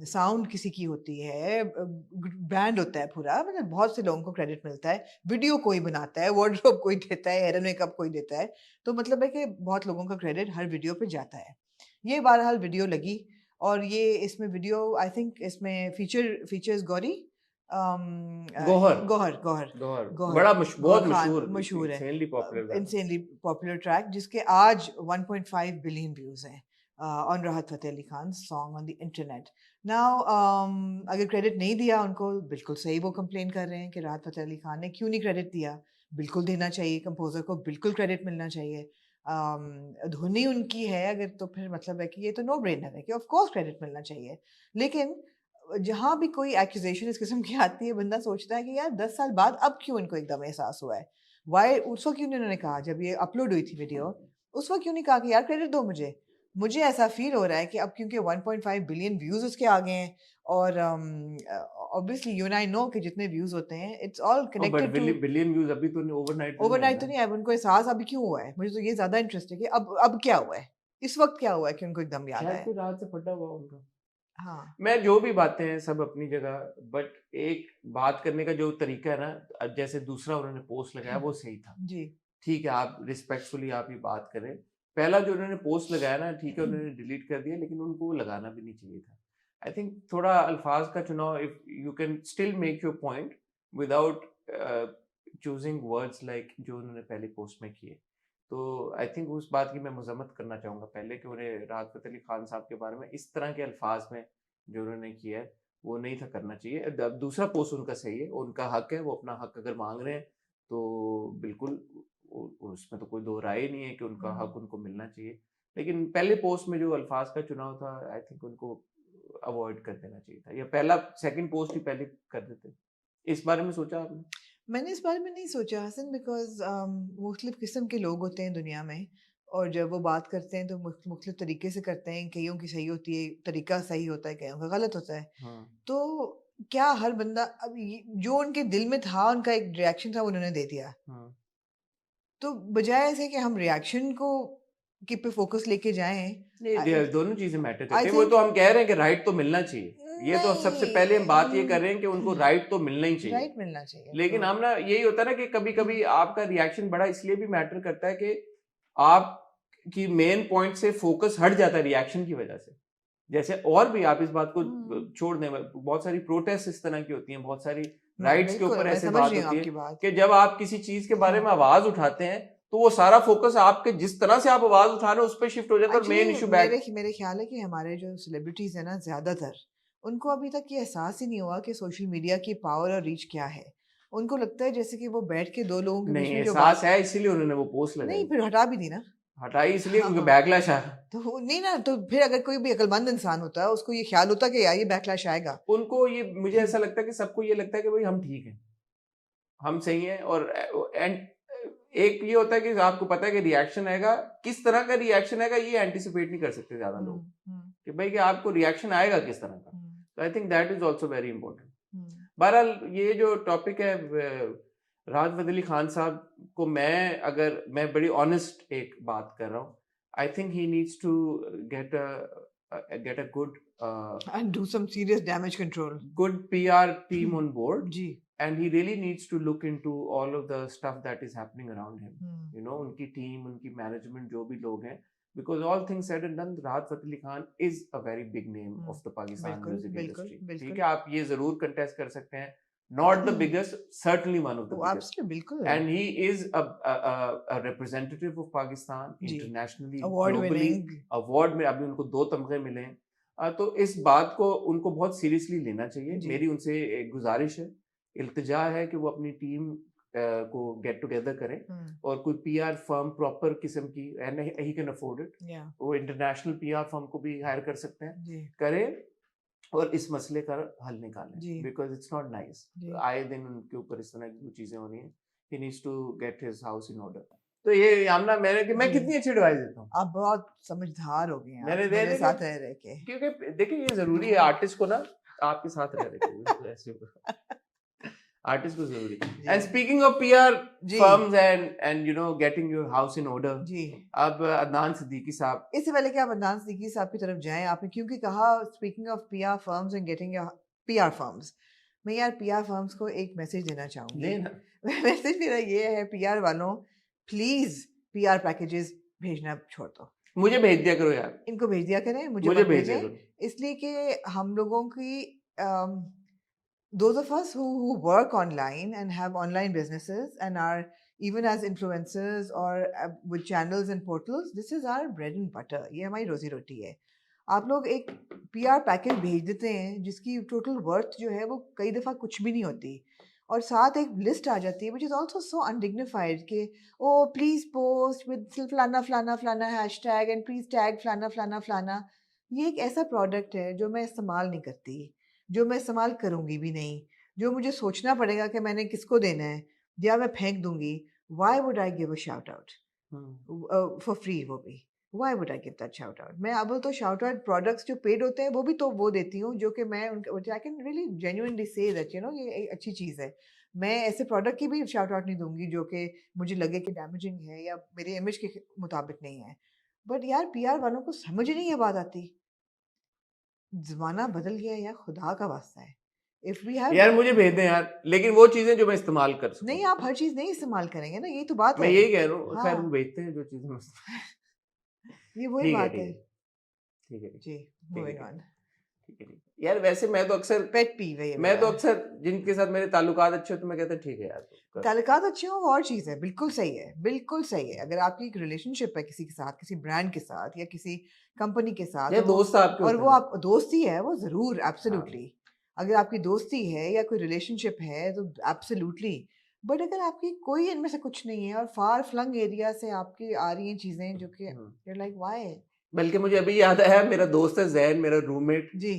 साउंड किसी की होती है, बैंड होता है पूरा, मतलब बहुत से लोगों को क्रेडिट मिलता है, वीडियो कोई बनाता है, वार्डरोब कोई देता है, हेयर मेकअप कोई देता है, तो मतलब है कि बहुत लोगों का क्रेडिट हर वीडियो पे जाता है। ये बहरहाल वीडियो लगी, और ये इसमें वीडियो आई थिंक इसमें फीचर्स गौरी, गौहर गौहर गौहर गौहर गौहर बड़ा गौहर बहुत खान मशहूर, मशहूर है, insanely popular गाना। इंसेनली पॉपुलर ट्रैक जिसके आज 1.5 बिलियन व्यूज हैं on Rahat Fateh Ali Khan song on the internet. Now अगर क्रेडिट नहीं दिया उनको, बिल्कुल सही वो कंप्लेन कर रहे हैं कि राहत फतेह अली खान ने क्यों नहीं क्रेडिट दिया, बिल्कुल देना चाहिए, कंपोजर को बिल्कुल क्रेडिट मिलना चाहिए। धुनी उनकी है अगर, तो फिर मतलब है कि ये तो नो ब्रेनर है कि ऑफ कोर्स क्रेडिट मिलना चाहिए। लेकिन जहाँ भी कोई एक्यूजेशन इस किस्म की आती है, बंदा सोचता है कि यार 10 साल बाद अब क्यों इनको एकदम एहसास हुआ है, वाई उस वक्त क्यों नहीं उन्होंने कहा जब ये अपलोड हुई थी वीडियो, उस वक्त क्यों नहीं कहा कि यार क्रेडिट दो मुझे। मुझे ऐसा फील हो रहा है कि अब क्योंकि 1.5 बिलियन व्यूज उसके आ गए हैं, और obviously you and I know कि जितने व्यूज होते हैं it's all but connected two billion views अभी तो ओवरनाइट तो नहीं आए ओवरनाइट। तो ना। नहीं है, अब उनको एहसास अभी क्यों हुआ है, मुझे तो ये ज्यादा इंटरेस्ट है कि अब क्या हुआ है, इस वक्त क्या हुआ है कि उनको एकदम याद शायद आया। कोई रात से फटा हुआ उनका। हाँ मैं जो भी बातें हैं सब अपनी जगह, बट एक बात करने का जो तरीका है ना, अब जैसे दूसरा उन्होंने पोस्ट लगाया वो सही था। जी ठीक है, आप रिस्पेक्टफुली आप ये बात करें। पहला जो उन्होंने पोस्ट लगाया ना, ठीक है उन्होंने डिलीट कर दिया, लेकिन उनको वो लगाना भी नहीं चाहिए था। आई थिंक थोड़ा अल्फाज का चुनाव, if you can still make your point without choosing words like जो उन्होंने पहले पोस्ट में किए। तो आई थिंक उस बात की मैं मजम्मत करना चाहूँगा पहले कि उन्हें राहत फतेह अली खान साहब के बारे में इस तरह के अल्फाज में जो उन्होंने किया है वो नहीं था करना चाहिए। अब दूसरा पोस्ट उनका सही है, उनका हक है, वो अपना हक अगर मांग रहे हैं तो बिल्कुल उसमें तो कोई दो राय नहीं है कि उनका हक उनको मिलना चाहिए। लेकिन पहले पोस्ट में जो अल्फाज का चुनाव था, आई थिंक उनको अवॉइड कर देना चाहिए था, या पहला सेकंड पोस्ट ही पहले कर देते। इस बारे में सोचा आपने? मैंने इस बारे में नहीं सोचा हसन, बिकॉज मुख्तलिफ किस्म के लोग होते हैं दुनिया में, और जब वो बात करते हैं तो मुख्तलिफ तरीके से करते हैं, कईयों की सही होती है, तरीका सही होता है, कईयों का गलत होता है। हाँ तो क्या हर बंदा, अब जो उनके दिल में था, उनका एक रिएक्शन था, वो उन्होंने दे दिया, हाँ। तो बजाय ऐसे कि हम रिएक्शन को की पे फोकस लेके जाएं, नहीं, दोनों चीजें मैटर आई करती हैं। वो थिंक तो हम कह रहे हैं कि राइट तो मिलना चाहिए। ये तो सबसे पहले हम बात ये कर रहे हैं कि उनको नहीं, राइट तो मिलना ही चाहिए। राइट मिलना चाहिए लेकिन तो हम ना, यही होता है ना कि कभी कभी आपका रिएक्शन बड़ा इसलिए भी मैटर करता है कि आप की मेन पॉइंट से फोकस हट जाता है रिएक्शन की वजह से। जैसे और भी आप इस बात को छोड़ दें, बहुत सारी प्रोटेस्ट इस तरह की होती हैं, बहुत सारी राइट्स के बिल्कुल ऊपर मैं ऐसे समझ बात रही हूँ होती है आपकी बात। कि जब आप किसी चीज के बारे में आवाज उठाते हैं तो वो सारा फोकस आपके जिस तरह से आप आवाज उठा रहे हो उस पर शिफ्ट हो जाता है और मेन इशू बैक। मेरे ख्याल है कि हमारे जो सेलिब्रिटीज है ना, ज्यादातर उनको अभी तक ये एहसास ही नहीं हुआ कि सोशल मीडिया की पावर और रीच क्या है। उनको लगता है जैसे कि वो बैठ के दो लोगों के बीच नहीं, में जो एहसास बात, है इसीलिए उन्होंने वो पोस्ट नहीं लगाई। फिर हटा भी दी ना। हटाई इसलिए हाँ क्योंकि हाँ, बैकलैश आया। तो नहीं ना, तो फिर अगर कोई भी अक्लमंद इंसान होता है, उसको ये ख्याल होता कि यार ये बैकलैश आएगा। उनको ये, मुझे ऐसा लगता है कि सबको ये लगता है कि भाई हम ठीक हैं, हम सही हैं, और एंड एक ये होता है कि आपको पता है कि रिएक्शन आएगा, किस तरह का रिएक्शन आएगा ये एंटिसिपेट नहीं कर सकते ज्यादा लोग कि भाई कि आपको रिएक्शन आएगा किस तरह का। तो I think that is also very important. बहरहाल ये जो टॉपिक है राहत फतेह अली खान साहब को, मैं बड़ी ऑनेस्ट एक बात कर रहा हूँ। I think he needs to get a good and do some serious damage control, good PR team on board, जी and he really needs to look into all of the stuff that is happening around him. You know, उनकी team, उनकी management, जो भी लोग हैं, because all things said and done, राहत Fateh Ali Khan is a very big name of the Pakistan music industry. ठीक है, आप ये जरूर contest कर सकते हैं, not the biggest, certainly one of the biggest. बिल्कुल, And he is a representative of Pakistan internationally, award globally. Winning, award में अभी उनको 2 तमगे मिले हैं। तो इस बात को उनको बहुत सीरियसली लेना चाहिए। जी। मेरी उनसे एक गुजारिश है, इल्तिजा है कि वो अपनी टीम को गेट टुगेदर करें और कोई पीआर फर्म प्रॉपर किस्म की, and he can afford it, वो इंटरनेशनल पीआर फर्म को भी हायर कर सकते हैं, करें और इस मसले का हल निकालें, बिकॉज इट्स नॉट नाइस। आए दिन उनके ऊपर इस तरह की चीजें हो रही हैं। He needs to get his house in order. तो ये आमना, मैं कितनी अच्छी एडवाइस देता हूँ। आप बहुत समझदार हो गए हैं, मैंने मेरे साथ रह के, क्योंकि देखिए ये जरूरी है आर्टिस्ट को ना आपके साथ रह के ऐसे आर्टिस्ट को जरूरी। जी एंड स्पीकिंग ऑफ पीआर जी firms and you know getting your house in order, जी अब अदनान सिद्दीकी साहब, इससे पहले कि आप अदनान सिद्दीकी साहब की तरफ जाएं, आपने क्योंकि कहा speaking of PR firms and getting your PR firms, मैं यार पीआर फर्म्स को एक मैसेज देना चाहूंगी। लेना मैसेज मेरा ये है, पीआर वालों प्लीज पीआर पैकेजेस भेजना छोड़ दो, मुझे भेज दिया करो यार, इनको भेज दिया करें, मुझे मुझे मत भेज दिया भेजें, करो। इसलिए कि हम लोगों की those of us who work online and have online businesses and are even as influencers or with channels and portals, this is our bread and butter. ये हमारी रोजी रोटी है। आप लोग एक PR पैकेज भेज देते हैं जिसकी टोटल वर्थ जो है वो कई दफ़ा कुछ भी नहीं होती, और साथ एक लिस्ट आ जाती है which is also so undignified कि oh please post with फलाना फलाना फलाना हैशटैग and please tag फलाना फलाना फलाना। ये एक ऐसा प्रोडक्ट है जो मैं इस्तेमाल नहीं करती, जो मैं इस्तेमाल करूँगी भी नहीं, जो मुझे सोचना पड़ेगा कि मैंने किसको देना है या मैं फेंक दूँगी। Why would I give a shout out for free, वो भी why would I give that shout out. मैं अब तो शाउट आउट प्रोडक्ट्स जो पेड होते हैं वो भी तो वो देती हूँ जो कि मैं उनके I can really genuinely say that you know ये एक अच्छी चीज़ है। मैं ऐसे प्रोडक्ट की भी शाउट आउट नहीं दूँगी जो कि मुझे लगे कि डैमेजिंग है या मेरे इमेज के मुताबिक नहीं है। बट यार पीआर वालों को समझ ही नहीं ये बात आती। ज़माना बदल गया है यार, खुदा का वास्ता है। इफ़ वी हैव यार मुझे भेज दें यार, लेकिन वो चीजें जो मैं इस्तेमाल कर सकूं। नहीं, आप हर चीज़ नहीं इस्तेमाल करेंगे ना, यही तो बात मैं है। यही कह रहा हूँ, खैर वो हाँ, भेजते हैं जो चीजें मैं ये वही ठीक है बात ठीक है। है ठीक है जी, ठीक है मूविंग ठीक है ऑन। ठीक है ठीक है। यार वैसे मैं तो अक्सर पेट पीव है ये मैं तो मेरा। अक्सर जिनके साथ मेरे ताल्लुकात अच्छे होते हैं मैं कहता हूँ ठीक है यार तू कर। ताल्लुकात अच्छे हों वो और चीज़ है, बिल्कुल सही है, बिल्कुल सही है। अगर आपकी एक रिलेशनशिप है किसी के साथ, किसी ब्रांड के साथ या किसी कंपनी के साथ या दोस्त आपके और होते वो हैं। आप दोस्ती है, वो ज़रूर हाँ एब्सोल्युटली। अगर आपकी दोस्ती है या कोई रिलेशनशिप है तो एब्सोल्युटली। बट अगर आपकी कोई इनमें से कुछ नहीं है और फार फ्लंग एरिया से आपकी आ रही हैं चीज़ें जो कि hmm. You are like why? बल्कि मुझे अभी याद आया, मेरा दोस्त है जैन, मेरा रूममेट जी,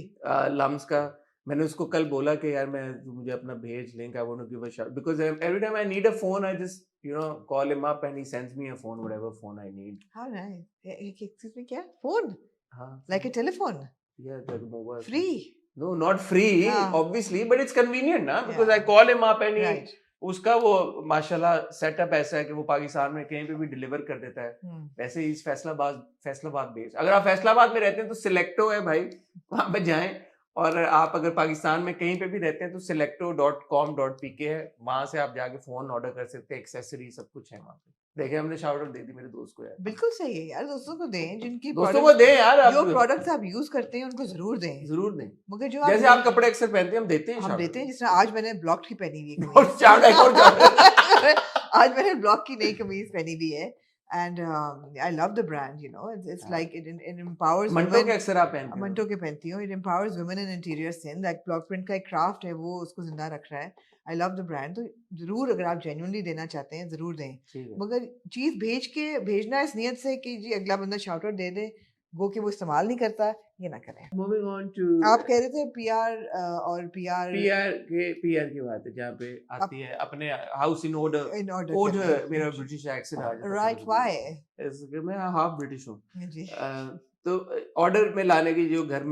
लम्स का, मैंने उसको कल बोला कि यार मैं मुझे अपना भेज link, I want to give a shot because every time I need a phone I just you know call him up and he sends me a phone whatever phone I need. How nice. Excuse me, क्या? Phone? हाँ like a telephone? या that mobile free? No not free हाँ, obviously but it's convenient ना because I yeah, call him up and he right. उसका वो माशाल्लाह setup ऐसा है कि वो पाकिस्तान में कहीं पे भी डिलीवर कर देता है। हुँ, वैसे ही इस फैसलाबाद बेस्ड, अगर आप फैसलाबाद में रहते हैं तो सिलेक्टो है भाई, वहां पे जाएं। और आप अगर पाकिस्तान में कहीं पे भी रहते हैं तो selecto.com.pk है, वहां से आप जाके फोन ऑर्डर कर सकते हैं, एक्सेसरी सब कुछ है वहां पे। देखे हमने शाउट आउट दे दी मेरे दोस्त को यार। बिल्कुल सही है यार, दोस्तों को दें जिनकी दोस्तों को प्रोडक्ट्स दें यार, आप जो प्रोडक्ट्स आप यूज़ करते हैं उनको ज़रूर दें। जरूर दें, मगर जो आप जैसे आप कपड़े अक्सर पहनते हैं हम देते हैं हम शाउट देते हैं, आउट। जिस तरह आज मैंने ब्लॉक की पहनी हुई है और कमीज़। चार एक और चार आज मैंने ब्लॉक की नई कमीज़ पहनी हुई है and I love the brand, you know, it's like it empowers Manto के वुमेन। अक्सर आप पहनते हैं। मंटो के पहनती हूँ, it empowers women in interior Sindh, like block print का एक क्राफ्ट है वो उसको जिंदा रख रहा है। आई लव द ब्रांड, तो ज़रूर अगर आप जेन्युइनली देना चाहते हैं ज़रूर दें, ठीक है। मगर चीज़ भेजना इस नियत से कि जी अगला बंदा शाउट आउट दे दे, वो कि वो इस्तेमाल नहीं करता, ये ना करें। मूविंग ऑन टू आप कह रहे थे पीआर और पीआर पीआर की बात है जहाँ पे आती है अपने house in order. In order order मेरा ब्रिटिश एक्सेंट आ जाता है राइट, कभी व्हाई? कभी। इसके मैं हाफ ब्रिटिश हूँ। जी, तो ऑर्डर में लाने की जो घर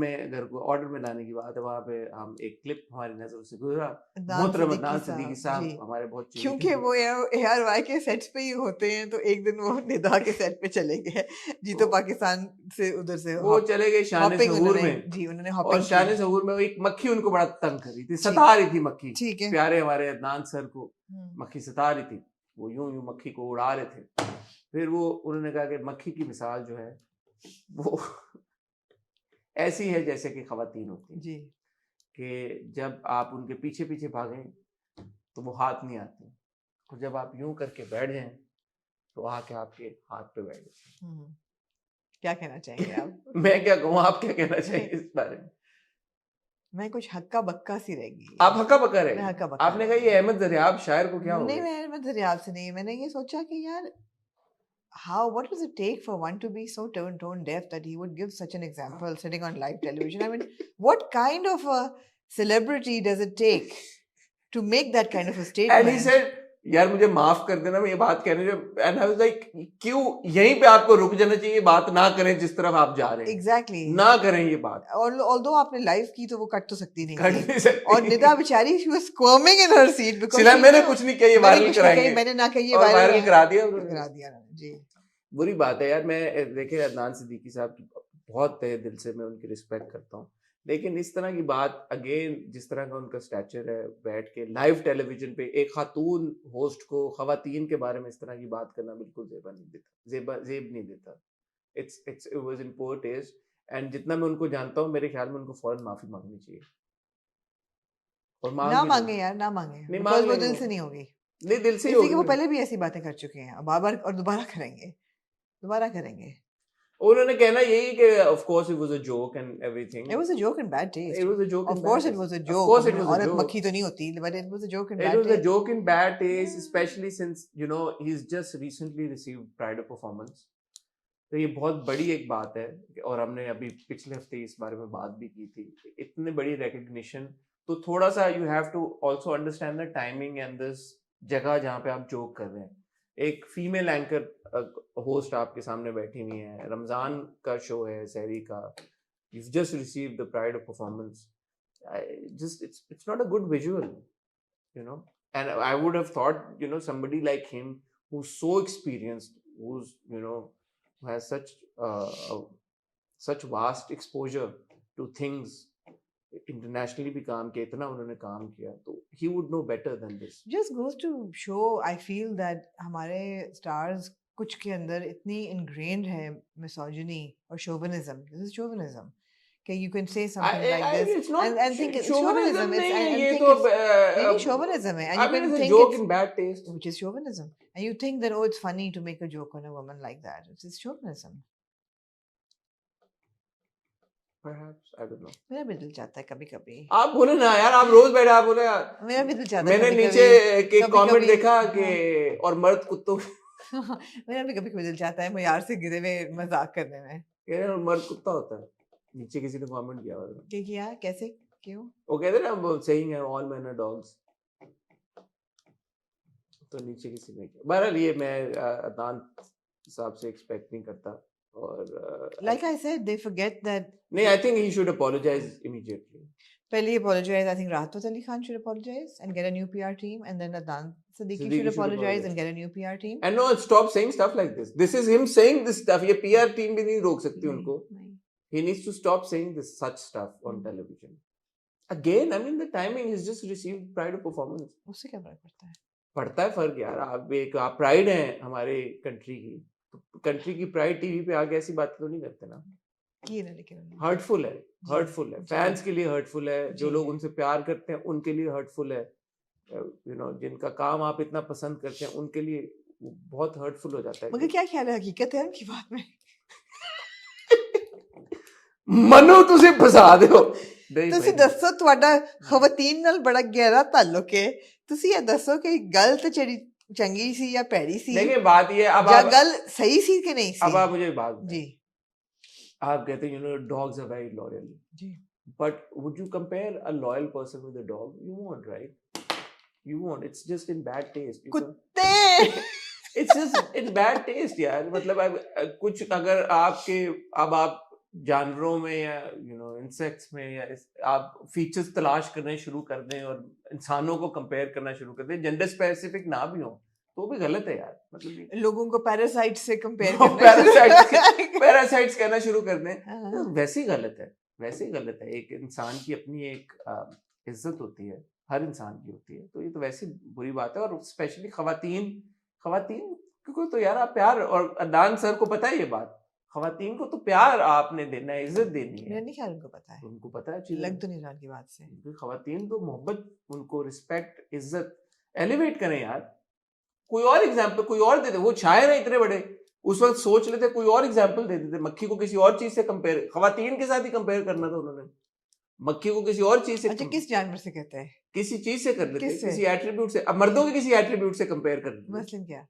को ऑर्डर में लाने की बात है, वहाँ पे हम एक क्लिप हमारी नजर से गुजरा। अदनान मोहतरम सिद्दीकी अदनान सिद्दीकी साहब, जी, साहब हमारे बहुत क्योंकि वो ARY के सेट्स पे ही होते हैं, तो एक दिन वो निदा के सेट पे चले गए। जी, तो पाकिस्तान से उधर से वो चले गए शान हॉपिंग सहूर उन्होंने, में, जी, उन्होंने और हॉपिंग शान की। सहूर में वो एक मक्खी उनको बड़ा तंग कर रही थी, ठीक, सता रही थी मक्खी। ठीक है। प्यारे हमारे अदनान सर को हम्म, मक्खी सता रही थी, वो यूं यूं मक्खी को उड़ा रहे थे। फिर वो उन्होंने कहा कि मक्खी की मिसाल जो है वो ऐसी है जैसे कि खवातीन होती हैं जी, कि जब आप उनके पीछे पीछे भागें तो वो हाथ नहीं आती, और जब आप यूं करके बैठ जाएं तो आके आपके हाथ पे बैठ जाते हम्म, क्या कहना चाहेंगे आप? हैं। मैं क्या कहूँ, आप क्या कहना चाहिए इस बारे में? मैं कुछ हक्का बक्का सी रह गई। आप हक्का बक्का मैं रहे, हक्का बक्का आपने रह कहा गई। ये अहमद दरियाब शायर को क्या हो नहीं, गया? मैं दरियाब से नहीं, मैंने ये सोचा कि यार what does it take for one to be so tone deaf that he would give such an example sitting on live television? I mean, what kind of a celebrity does it take to make that kind of a And he statement? said यार मुझे माफ कर देना, मैं ये बात कहने जो, एंड आई वाज लाइक क्यों यहीं पे आपको रुक जाना चाहिए, बात ना करें जिस तरफ आप जा रहे हैं, एग्जैक्टली ना करें ये बात, और ऑल्दो आपने लाइव की तो वो कट तो सकती नहीं कर थी नहीं सकते। और निदा बेचारी she was squirming in her seat because सिला मैंने कुछ नहीं किया, ये वायरल कराएंगे, मैंने ना कही, ये और वायरल करा दिया करा उन्होंने। दिया उन्होंने, जी। बुरी बात है यार। मैं देखिए अदनान सिद्दीकी साहब की बहुत तहे दिल से मैं उनकी रिस्पेक्ट करता हूँ, लेकिन इस तरह की बात अगेन, जिस तरह का उनका स्टैचर है, बैठ के लाइव टेलीविजन पे एक खातून होस्ट को खवातीन के बारे में इस तरह की बात करना बिल्कुल जेबा नहीं देता, जेब नहीं देता। It was in poor taste, and जितना मैं उनको जानता हूँ मेरे ख्याल में उनको फौरन माफी मांगनी चाहिए, और मांग ना भी मांगे लेंगे। यार, ना मांगे, नहीं बिकॉज़ मांग वो दिल लेंगे, से नहीं होगी, नहीं दिल से ही इसलिए कि होगी। वो पहले भी ऐसी बातें कर चुके हैं, बार-बार और दोबारा करेंगे, दोबारा करेंगे। उन्होंने कहना यही कि of course it was a joke and everything, It was a joke in bad taste. it was a joke Of in course bad it taste, was a of joke. course it was a औरत joke, मक्खी तो नहीं होती, but it was a joke in it bad was a taste. joke in bad taste, Yeah. especially since you know he's just recently received Pride of Performance, तो ये बहुत बड़ी एक बात है, और हमने अभी पिछले हफ्ते इस बारे में बात भी की थी, इतनी बड़ी रिकग्निशन, तो थोड़ा सा you have to also understand the timing and this जगह जहाँ पे आप जोक कर रहे हैं। एक फीमेल एंकर होस्ट आपके सामने बैठी हुई है, रमजान का शो है सहरी का, you've just received the Pride of Performance, it's not a good visual, you know. And I would have thought, you know, somebody like him who's so experienced, who's, you know, who has such vast exposure to things, internationally भी काम किया, इतना उन्होंने काम किया, तो he would know better than this. Just goes to show, I feel that हमारे stars कुछ के अंदर इतनी ingrained है misogyny और chauvinism. This is chauvinism. Okay, you can say something like this It's not and think it's chauvinism chauvinism. It's नहीं है, and ये think तो it's नहीं chauvinism है, and I you mean can it's a think joke it's in bad taste. which is chauvinism, and you think that oh it's funny to make a joke on a woman like that. It's chauvinism. Perhaps, I don't know. मेरा भी दिल चाहता है कभी-कभी, आप बोले ना यार, आप रोज बैठे आप बोले यार। मेरा भी दिल चाहता है मैंने कभी-कभी, नीचे एक कमेंट कभी-कभी, देखा कि हाँ। और मर्द कुत्तों मेरा भी कभी-कभी दिल चाहता है मयार से गिरे हुए मजाक करने में। कह रहे हैं, और मर्द कुत्ता होता है, नीचे किसी ने कमेंट किया हुआ था। क्या किया? कैसे? क्यों? वो कहते हैं ना सेइंग है ऑल मेन आर डॉग्स, तो नीचे किसी ने किया। बहरहाल ये मैं अदनान साहब से एक्सपेक्ट नहीं करता, और Like I said, they forget that. नहीं, I think he should apologise immediately. पहले apologize. I think Rahat Ali Khan should apologize and get a new PR team, and then Adnan Siddiqui should apologize and get a new PR team. And no, stop saying stuff like this. This is him saying this stuff. ये PR team भी नहीं रोक सकती उनको। नहीं। He needs to stop saying this such stuff on television. Again, I mean the timing is just received Pride of Performance. उससे क्या फर्क पड़ता है? पड़ता है फर्क यार। आप प्राइड हैं हमारे कंट्री की, तो कंट्री की प्राइड टीवी पे आके ऐसी बातें तो नहीं करते ना। की ना, लेकिन हर्टफुल है, हर्टफुल है, फैंस के लिए हर्टफुल है, जो जी। लोग उनसे प्यार करते हैं उनके लिए हर्टफुल है, यू नो, जिनका काम आप इतना पसंद करते हैं उनके लिए वो बहुत हर्टफुल हो जाता है। मगर क्या ख्याल है, हकीकत है उनकी बात में? मनु तुझे फसा दियो। ਤੁਸੀਂ ਦੱਸੋ ਤੁਹਾਡਾ ਖਵਾਤੀਨ ਨਾਲ ਬੜਾ ਗਹਿਰਾ ਤਾल्लुक ਹੈ, ਤੁਸੀਂ ਇਹ ਦੱਸੋ ਕਿ ਗੱਲ ਤੇ ਜਿਹੜੀ ਚੰਗੀ ਸੀ ਜਾਂ ਭੈੜੀ ਸੀ, देखिए बात ये अब ਜਾਂ आप ਗੱਲ ਸਹੀ ਸੀ कि नहीं अब ਸੀ? आप मुझे बात जी आप कहते हैं, you know, dogs are very loyal, जी but would you compare a loyal person with a dog? You won't, right? You won't. It's just in bad taste. कुत्ते It's just in bad taste यार। मतलब कुछ अगर आपके अब आप जानवरों में या यू नो इंसेक्ट्स में या आप फीचर्स तलाश करने शुरू कर दें और इंसानों को कंपेयर करना शुरू कर दें, जेंडर स्पेसिफिक ना भी हो तो भी गलत है यार। मतलब लोगों को पैरासाइट से कंपेयर पैरासाइट्स कहना शुरू कर दें, हाँ। वैसे ही गलत है, वैसे ही गलत है। एक इंसान की अपनी एक इज्जत होती है, हर इंसान की होती है, तो ये तो वैसे बुरी बात है। और स्पेशली खवातीन को तो यार आप प्यार, और अदनान सर को पता है ये बात, खवातीन को तो प्यार आपने देना है, इज्जत देनी मेरा है। नहीं ख्याल उनको पता है, उनको पता है चीज़, लग तो नहीं रहा की बात से। खवातीन तो मोहब्बत, उनको रिस्पेक्ट, इज्जत एलिवेट करें यार। कोई और एग्जाम्पल कोई और दे दे, वो शायर है इतने बड़े, उस वक्त सोच लेते कोई और एग्जाम्पल दे देते। मक्खी को किसी और चीज से कंपेयर, खवातीन के साथ ही कंपेयर करना था उन्होंने, मक्खी को किसी और चीज से, अच्छा किस जानवर से कहते हैं? किसी चीज से कर लेते, किससे? किसी एट्रीब्यूट से। अब मर्दों के किसी एट्रीब्यूट से कंपेयर कर देते मसलन क्या?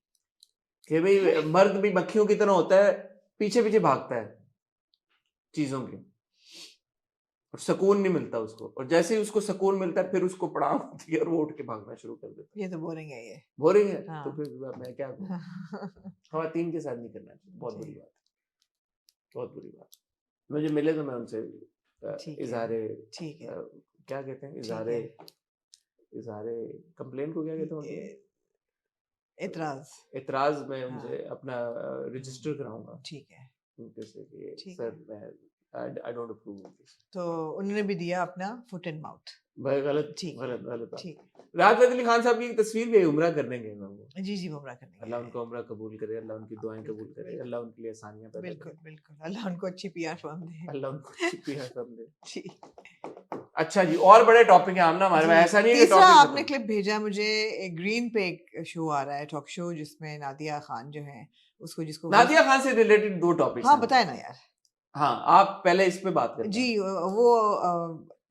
कि भाई मर्द भी मक्खियों की तरह होता है, पीछे पीछे भागता है चीजों के, और सुकून नहीं मिलता उसको, और जैसे ही उसको सुकून मिलता है फिर उसको पड़ाव होती है और वो उठ के भागना शुरू कर देता है। ये तो बोरिंग है ये। बोरिंग है तो हाँ। फिर मैं क्या करूँ? खवातीन के साथ नहीं करना चाहिए, बहुत बुरी जी, बात है, बहुत बुरी बात है। मुझे मिले तो मैं उनसे ठीक है, इज़हारे ठीक है, क्या कहते हैं, ठीक इज़हारे है। इज़हारे कंप्लेन को क्या कहते हैं उर्दू में? एतराज़। एतराज़ मैं हाँ। उनसे अपना रजिस्टर कराऊँगा ठीक है, उनके से कि ठीक सर है। मैं I don't approve of this. तो उन्होंने भी दिया अपना फुट एंड माउथ। भाई गलत ठीक है, गलत गलत बात। ठीक है। राहत फ़तेह अली खान साहब की एक तस्वीर भी है, उम्रा करने गए हैं वो। जी, जी, उम्रा करने गए अल्लाह हैं। उनका उम्रा कबूल करे, अल्लाह उनकी दुआएं कबूल बिल्कुल, करे, बिल्कुल, अल्लाह उनके लिए आसानियां पैदा बिल्कुल, करे, बिल्कुल। अल्लाह उनको अच्छी पीआर फर्म दे। अल्लाह उनको अच्छी पीआर सब दे। जी, अच्छा जी, और बड़े टॉपिक है आमना हमारे जी। पास, ऐसा नहीं है कि तीसरा टॉपिक आपने खत्म। क्लिप भेजा मुझे, ग्रीन पे एक शो आ रहा है, टॉक शो, जिसमें नादिया खान जो हैं, उसको जिसको नादिया होस्ट खान से रिलेटेड 2 टॉपिक्स हाँ, हैं बताएँ हमारे ना पास। यार। हाँ, आप पहले इस पे बात करते जी, हैं। वो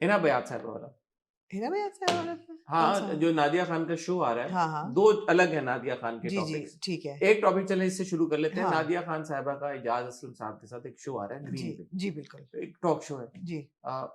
हिना बयात साहब वाला। हिना भैया से वाला था? हाँ, कौन-सा? जो नादिया खान का शो आ रहा है, हाँ, हाँ। 2 अलग है नादिया खान के जी, जी, टॉपिक्स। ठीक है। एक टॉपिक चलें इससे शुरू कर लेते हैं। हाँ। नादिया खान साहिबा का इजाज़ असलम साहब के साथ एक शो आ रहा है जी, ग्रीन पे। जी, बिल्कुल। एक टॉक शो है। जी।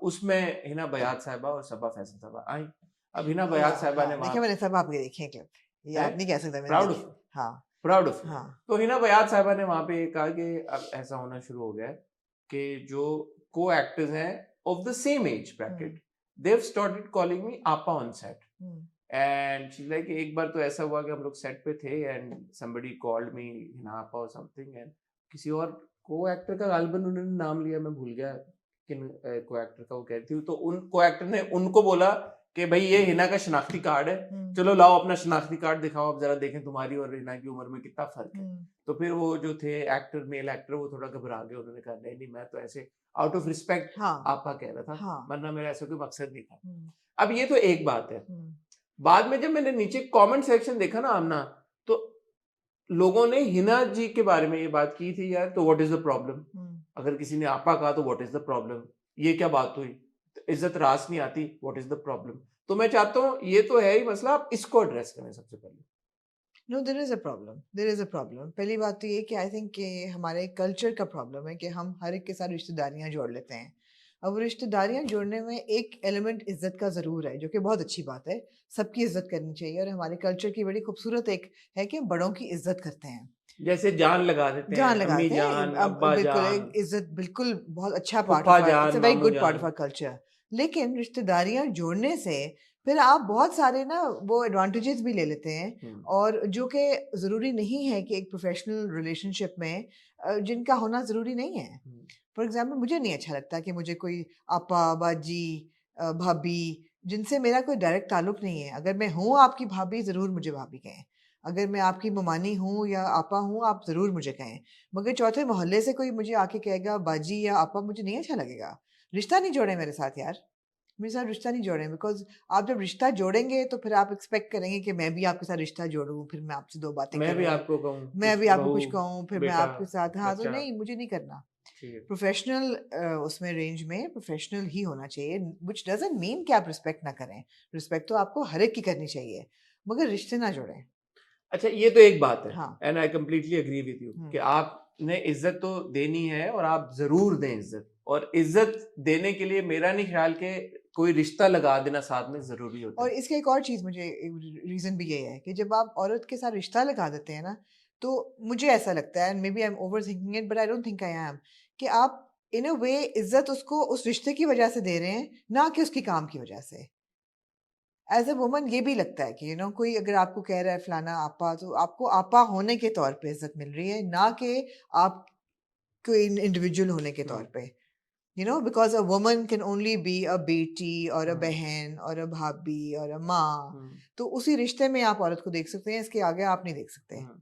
उसमें हिना बयात साहिबा और सबा फैसल साहिबा आई। अब हिना या बयात साहिबा ने हाँ, वहाँ देखिए मैंने सब आपके देखे हैं क्लिप। ये हैं? आप नहीं कह सकते मैंने प्राउड देखे। ऑफ हाँ, प्राउड ऑफ यू। हाँ। तो हिना बयात साहिबा ने वहाँ पे ये कहा कि अब ऐसा होना शुरू हो गया है कि जो को-एक्टर्स हैं of the same age hmm, bracket, they have started calling me आपा on set. Hmm, and she like एक बार तो ऐसा हुआ कि हम लोग सेट पे थे and somebody called me Hina आपा और समथिंग, एंड किसी और को-एक्टर का गालिबन उन्होंने नाम लिया, मैं भूल गया किन को-एक्टर का वो कह रही थी। तो उन को-एक्टर ने उनको बोला कि भाई ये हिना का शनाख्ती कार्ड है, हुँ, चलो लाओ अपना शनाख्ती कार्ड दिखाओ, अब जरा देखें तुम्हारी और हिना की उम्र में कितना फर्क है। हुँ, तो फिर वो जो थे एक्टर, मेल एक्टर, वो थोड़ा घबरा गए, उन्होंने कहा नहीं नहीं मैं तो ऐसे आउट ऑफ रिस्पेक्ट हाँ, आपा कह रहा था, हाँ, वरना मेरा ऐसा कोई मकसद नहीं था। हुँ, अब ये तो एक बात है। हुँ, बाद में जब मैंने नीचे कमेंट सेक्शन देखा ना आमना, तो लोगों ने हिना जी के बारे में ये बात की थी, यार तो व्हाट इज द प्रॉब्लम? हुँ। अगर किसी ने आपा कहा तो व्हाट इज द प्रॉब्लम? ये क्या बात हुई? तो इज्जत रास नहीं आती, व्हाट इज द प्रॉब्लम? तो मैं चाहता हूँ ये तो है ही मसला, आप इसको एड्रेस करें सबसे पहले। No, there is a problem, there is a problem. पहली बात तो ये कि आई थिंक कि हमारे कल्चर का प्रॉब्लम है कि हम हर एक के साथ रिश्तेदारियाँ जोड़ लेते हैं। अब रिश्तेदारियाँ जोड़ने में एक एलिमेंट इज़्ज़त का ज़रूर है, जो कि बहुत अच्छी बात है। सबकी इज़्ज़त करनी चाहिए, और हमारे कल्चर की बड़ी खूबसूरत एक है कि हम बड़ों की इज़्ज़त करते हैं। जैसे जान लगा देते जान हैं, अम्मी लगाते हैं। जान, अब अब्बा बिल्कुल जान, एक इज़्ज़त बिल्कुल बहुत अच्छा पार्ट फूफा ऑफ आवर, इट्स जान, अ वेरी मामू गुड पार्ट ऑफ जान। Our culture. लेकिन रिश्तेदारियाँ जोड़ने से फिर आप बहुत सारे ना वो एडवांटेजेस भी ले लेते हैं, हम्म, और जो कि ज़रूरी नहीं है कि एक प्रोफेशनल रिलेशनशिप में जिनका होना ज़रूरी नहीं है। हम्म, फॉर एग्ज़ाम्पल मुझे नहीं अच्छा लगता कि मुझे कोई आपा, बाजी, भाभी, जिनसे मेरा कोई डायरेक्ट ताल्लुक नहीं है। अगर मैं हूँ आपकी भाभी, ज़रूर मुझे भाभी कहें। अगर मैं आपकी ममानी हूँ या आपा हूँ, आप ज़रूर मुझे कहें। मगर चौथे मोहल्ले से कोई मुझे आके कहेगा बाजी या आपा, मुझे नहीं अच्छा लगेगा। रिश्ता नहीं जोड़े मेरे साथ यार। मेरे साथ रिश्ता नहीं जोड़ें, बिकॉज़ आप जब रिश्ता जोड़ेंगे तो फिर आप एक्सपेक्ट करेंगे कि मैं भी आपके साथ रिश्ता जोड़ूँ, फिर मैं आपसे 2 बातें मैं भी करूँ, आपको कहूँ मैं कुछ, भी आपको बहू, कुछ कहूँ, फिर मैं बेटा, आपके साथ हाँ, तो बच्चा, नहीं, मुझे नहीं करना। ठीक है। प्रोफ़ेशनल उसमें रेंज में प्रोफ़ेशनल ही होना चाहिए, व्हिच डज़न्ट मीन कि आप रिस्पेक्ट ना करें। रिस्पेक्ट तो आपको हर एक की करनी चाहिए, मगर रिश्ते ना जोड़ें। अच्छा, ये तो एक बात है हाँ, and I completely agree with you hmm. कि आपने इज्जत तो देनी है और आप जरूर दें इज्जत, और इज्जत देने के लिए मेरा नहीं ख्याल के कोई रिश्ता लगा देना साथ में जरूरी होता और है। इसका एक और चीज़, मुझे रीज़न भी ये है कि जब आप औरत के साथ रिश्ता लगा देते हैं ना, तो मुझे ऐसा लगता है, maybe I am overthinking it, but I don't think I am, कि आप इन अ वे इज़्ज़त उसको उस रिश्ते की वजह से दे रहे हैं, ना कि उसके काम की वजह से। एज़ अ वुमन ये भी लगता है कि कोई अगर आपको कह रहा है फलाना आपा, तो आपको आपा होने के तौर पे इज़्ज़त मिल रही है, ना कि आप कोई इंडिविजुअल होने के तौर हम्म, पे। Because a woman can only be a बेटी और अ हम्म, बहन और अ भाभी और अ माँ। हम्म, तो उसी रिश्ते में आप औरत को देख सकते हैं, इसके आगे आप नहीं देख सकते। हम्म।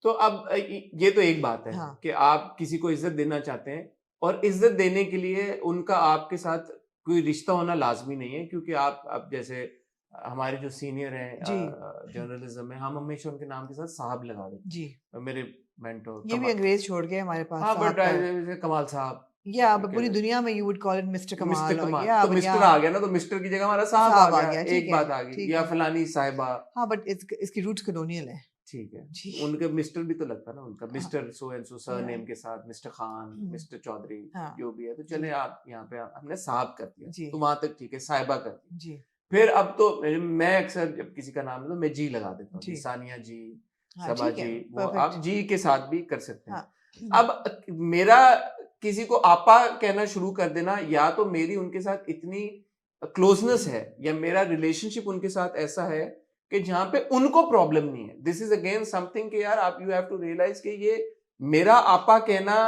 तो अब ये तो एक बात है हाँ, कि आप किसी को इज्जत देना चाहते हैं, और इज्जत देने के लिए उनका आपके साथ कोई रिश्ता होना लाजमी नहीं है, क्योंकि आप अब जैसे हमारे जो सीनियर जी। हैं जर्नलिज्म में, हम हमेशा उनके नाम के साथ साहब लगा देते जी, हैं। मेरे मेंटोर ये भी कमाल, अंग्रेज़ छोड़ गए हमारे पास हाँ बट साहब का। जैसे कमाल साहब, या ठीक पूरी है, दुनिया में you would call it mister mister कमाल, और कमाल, या तो या मिस्टर आ गया ना, तो मिस्टर की जगह हमारा साहब आ साहब आ गया, गया, ठीक एक है, बात आ गई, ठीक या है। फलानी साहिबा, हाँ, बट इसकी रूट्स कॉलोनियल है। ठीक है, जी उनके मिस्टर भी तो लगता ना उनका, हाँ mister so and so surname या के साथ मिस्टर खान, मिस्टर चौधरी, हाँ जो भी है, तो जी चले आप यहाँ पे हमने साहब कर दिया, जी तो वहां तक ठीक है, साहिबा कर दिया। जी फिर अब तो मैं अक्सर जब किसी का नाम ले तो मैं जी लगा देता हूँ, जी जी सानिया जी, हाँ सबा ठीक है जी, वो परफेक्ट आप जी के साथ भी कर सकते हैं। हाँ अब मेरा किसी को आपा कहना शुरू कर देना, या तो मेरी उनके साथ इतनी क्लोजनेस है या मेरा रिलेशनशिप उनके साथ ऐसा है कि जहां पे उनको प्रॉब्लम नहीं है। दिस इज अगेन समथिंग कि यार आप यू हैव टू रियलाइज कि ये मेरा आपा कहना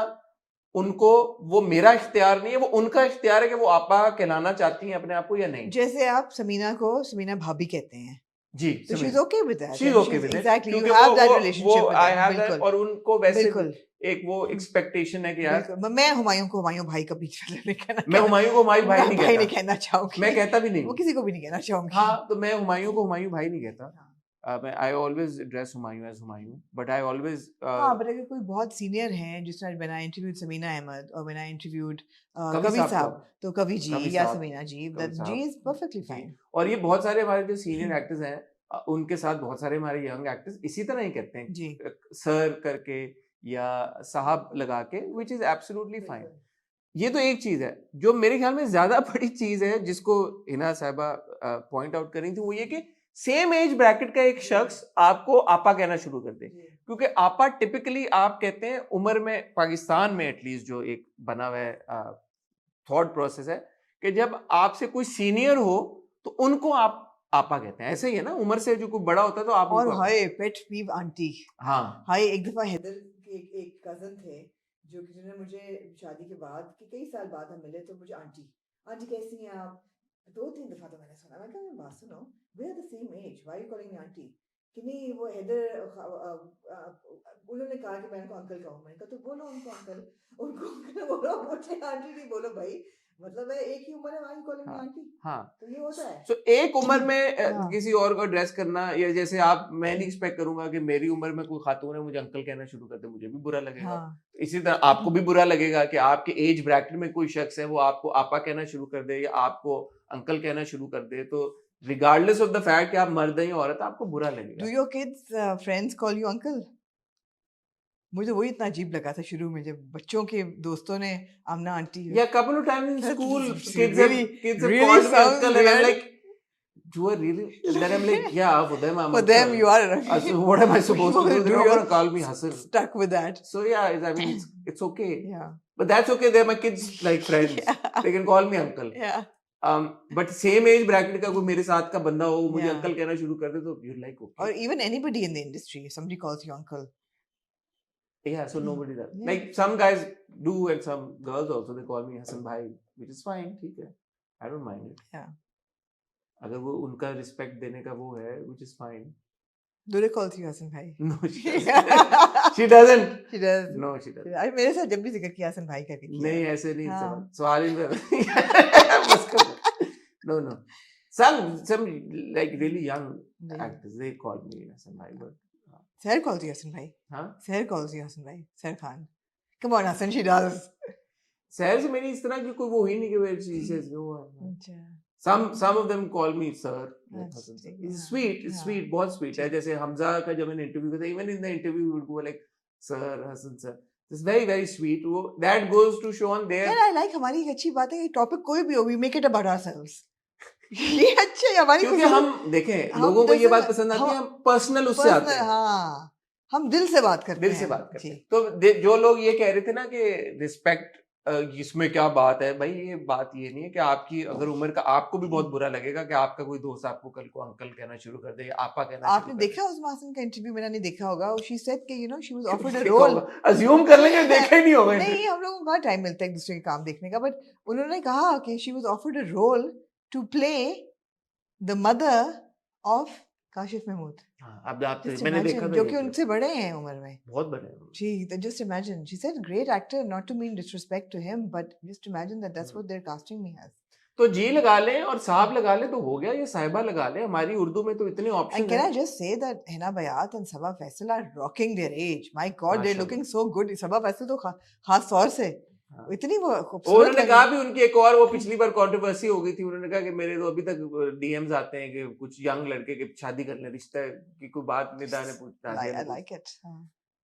उनको, वो मेरा इख्तियार नहीं है, वो उनका इख्तियार है कि वो आपा कहलाना चाहती हैं अपने आप को या नहीं। जैसे आप समीना को समीना भाभी कहते हैं जी तो she is Samina, okay with that she is and she okay is with it, exactly you क्योंकि हैव दैट वो relationship with I them have that, बिल्कुल और उनको वैसे भी बिल्कुल एक वो एक्सपेक्टेशन है कि यार बिल्कुल मैं हुमायूं को हुमायूं भाई का बीच में नहीं कहना मैं हुमायूं को हुमायूं भाई नहीं भाई नहीं कहता, कहना चाहूंगी मैं कहता भी नहीं वो हूँ। किसी को भी नहीं कहना चाहूंगी हाँ, तो मैं हुमायूं को हुमायूं भाई नहीं कहता। हाँ मैं I always address Humayun as Humayun, but I always हाँ बट अगर कोई बहुत सीनियर है जिस तरह when I interviewed Samina Ahmed और व्हेन आई इंटरव्यूड कवि कवि साहब को साहब तो कवि जी कवि या साहब, समीना जी कवि दैट जी साहब इज परफेक्टली जी, फाइन और ये बहुत सारे हमारे जो सीनियर एक्टर्स हैं उनके साथ बहुत सारे हमारे यंग एक्टर्स इसी तरह ही कहते हैं, जी सर करके या साहब लगा के, विच इज एब्सोल्युटली फाइन। ये तो एक चीज है जो मेरे ख्याल में ज्यादा बड़ी चीज है जिसको हिना साहिबा पॉइंट आउट कर रही थी, वो ये कि सेम एज ब्रैकेट का एक शख्स आपको आपा कहना शुरू कर दे, क्योंकि आपा टिपिकली आप कहते हैं उम्र में, पाकिस्तान में एटलीस्ट जो एक बना हुआ है थॉट प्रोसेस है कि जब आपसे कोई सीनियर हो तो उनको आप आपा कहते हैं, ऐसे ही है ना, उम्र से जो कोई बड़ा होता है तो आप और उनको हाय पेट पीव आंटी हाँ हाय एक दफा हैदर के एक कजन थे जो कि जिन्होंने मुझे शादी के बाद कि कई साल बाद हम मिले तो मुझे आंटी आंटी कैसी हैं आप 2-3 दफा तो मैंने सुना मैं कहा मैं बात सुनो we are the same age why you calling me aunty कि नहीं वो हैदर उन्होंने कहा कि मैं उनको अंकल कहूँ मैंने कहा तो बोलो उनको अंकल बोलो मुझे आंटी नहीं बोलो भाई मतलब है एक ही उम्र है व्हाई यू कॉलिंग मी हाँ आंटी हाँ, तो ये होता है सो एक उम्र में हाँ किसी और को ड्रेस करना, या जैसे आप, मैं नहीं एक्सपेक्ट करूंगा कि मेरी उम्र में कोई खातून है मुझे अंकल कहना शुरू कर दे, मुझे भी बुरा लगेगा। हाँ इसी तरह आपको भी बुरा लगेगा कि आपके एज ब्रैकेट में कोई शख्स है वो आपको आपा कहना शुरू कर दे या आपको अंकल कहना शुरू कर दे, तो रिगार्डलेस ऑफ द फैक्ट कि आप मर्द हैं या औरत, आपको बुरा डू लगेगा। Your kids friends call you uncle मुझे वही इतना अजीब लगा था शुरू में जब बच्चों के दोस्तों ने आमना aunty Yeah, couple of times in That school, is kids really have really called me sounds uncle, and I'm weird like, you are really? And then I'm like, yeah, for them I'm for uncle. them you are So what am I supposed to do? They're not you're gonna call me Hassan. stuck with that So yeah, I mean, it's okay. yeah But that's okay. They're my kids, like friends. yeah They can call me uncle. yeah But same age bracket का कोई मेरे साथ का बंदा हो, मुझे Yeah. uncle कहना शुरू कर दे तो you're like, or okay. even anybody in the industry if somebody calls you uncle Yeah, so nobody does. Yeah. Like some guys do, and some girls also, they call me Hassan bhai, which is fine, ठीक है. I don't mind it. Yeah. अगर वो उनका respect देने का वो है, which is fine. do they call you Hassan bhai No, she doesn't. She doesn't. she does No, she doesn't. अरे मेरे साथ जब भी जिक्र किया हसन भाई करके किया नहीं ऐसे नहीं, हाँ। सवाल ही नहीं। बस कर। No, no. Some like really young नहीं। actors, they call me Hassan bhai, but Sahar calls you Hassan bhai हाँ, Sahar calls you Hassan bhai Sahar Khan come on Hassan she does शहर से मेरी इस तरह की कोई वो ही नहीं कि where she says no. अच्छा Some of them call me sir. Like That's Hassan sir. sweet, It's yeah. sweet, it's Yeah. sweet, बहुत sweet है। जैसे हमजा का जब मैंने इंटरव्यू किया था, even in the interview we would go like sir, Hassan sir. It's very very sweet. वो that goes to show on their. यार I like हमारी एक अच्छी बात है कि टॉपिक कोई भी हो we make it about ourselves ये अच्छा है हमारी क्योंकि खुशी हम देखें हम लोगों को ये जैसे बात पसंद आती है, हम- हम पर्सनल उससे आते personal, हैं, हाँ हम दिल से बात करते दिल हैं से बात करते जी हैं। तो जो लोग ये कह रहे थे ना कि रिस्पेक्ट इसमें क्या बात है, भाई ये बात ये नहीं है कि आपकी अगर उम्र का, आपको भी बहुत बुरा लगेगा कि आपका कोई दोस्त आपको कल को अंकल कहना शुरू कर दे या आपा कहना आपने शुरू कर देखा उस मासन का इंटरव्यू मैंने नहीं देखा होगा शी सेड कि शी वाज ऑफर्ड अ दे। रोल अज्यूम कर लेंगे, देखा ही नहीं होगा। नहीं हम लोगों को कहाँ टाइम मिलता है एक दूसरे के काम देखने का बट उन्होंने कहा कि she was offered a role to play the mother of Kashif Mahmood हाँ, अब आप Just मैंने देखा imagine, था जो ये कि clip, उनसे बड़े हैं उम्र में बहुत बड़े हैं। जी just imagine she said great actor not to mean disrespect to him but just imagine that that's what they're casting me as तो जी लगा लें और साहब लगा लें तो हो गया, ये साहिबा लगा लें। हमारी उर्दू में तो इतने and ऑप्शन can हैं। I just say that Hina Bayat and Sabah Faisal are rocking their age my god they're माशाल्लाह। looking so good Sabah Faisal तो खास तौर से हाँ। इतनी वो और खूबसूरत उन्होंने लग कहा रही भी उनकी एक और वो पिछली बार कंट्रोवर्सी हो गई थी, उन्होंने कहा कि मेरे तो अभी तक डीएम्स आते हैं कि कुछ यंग लड़के के शादी करने, रिश्ता की कोई बात निदा ने नादिया ने आई पूछी, लाइक इट।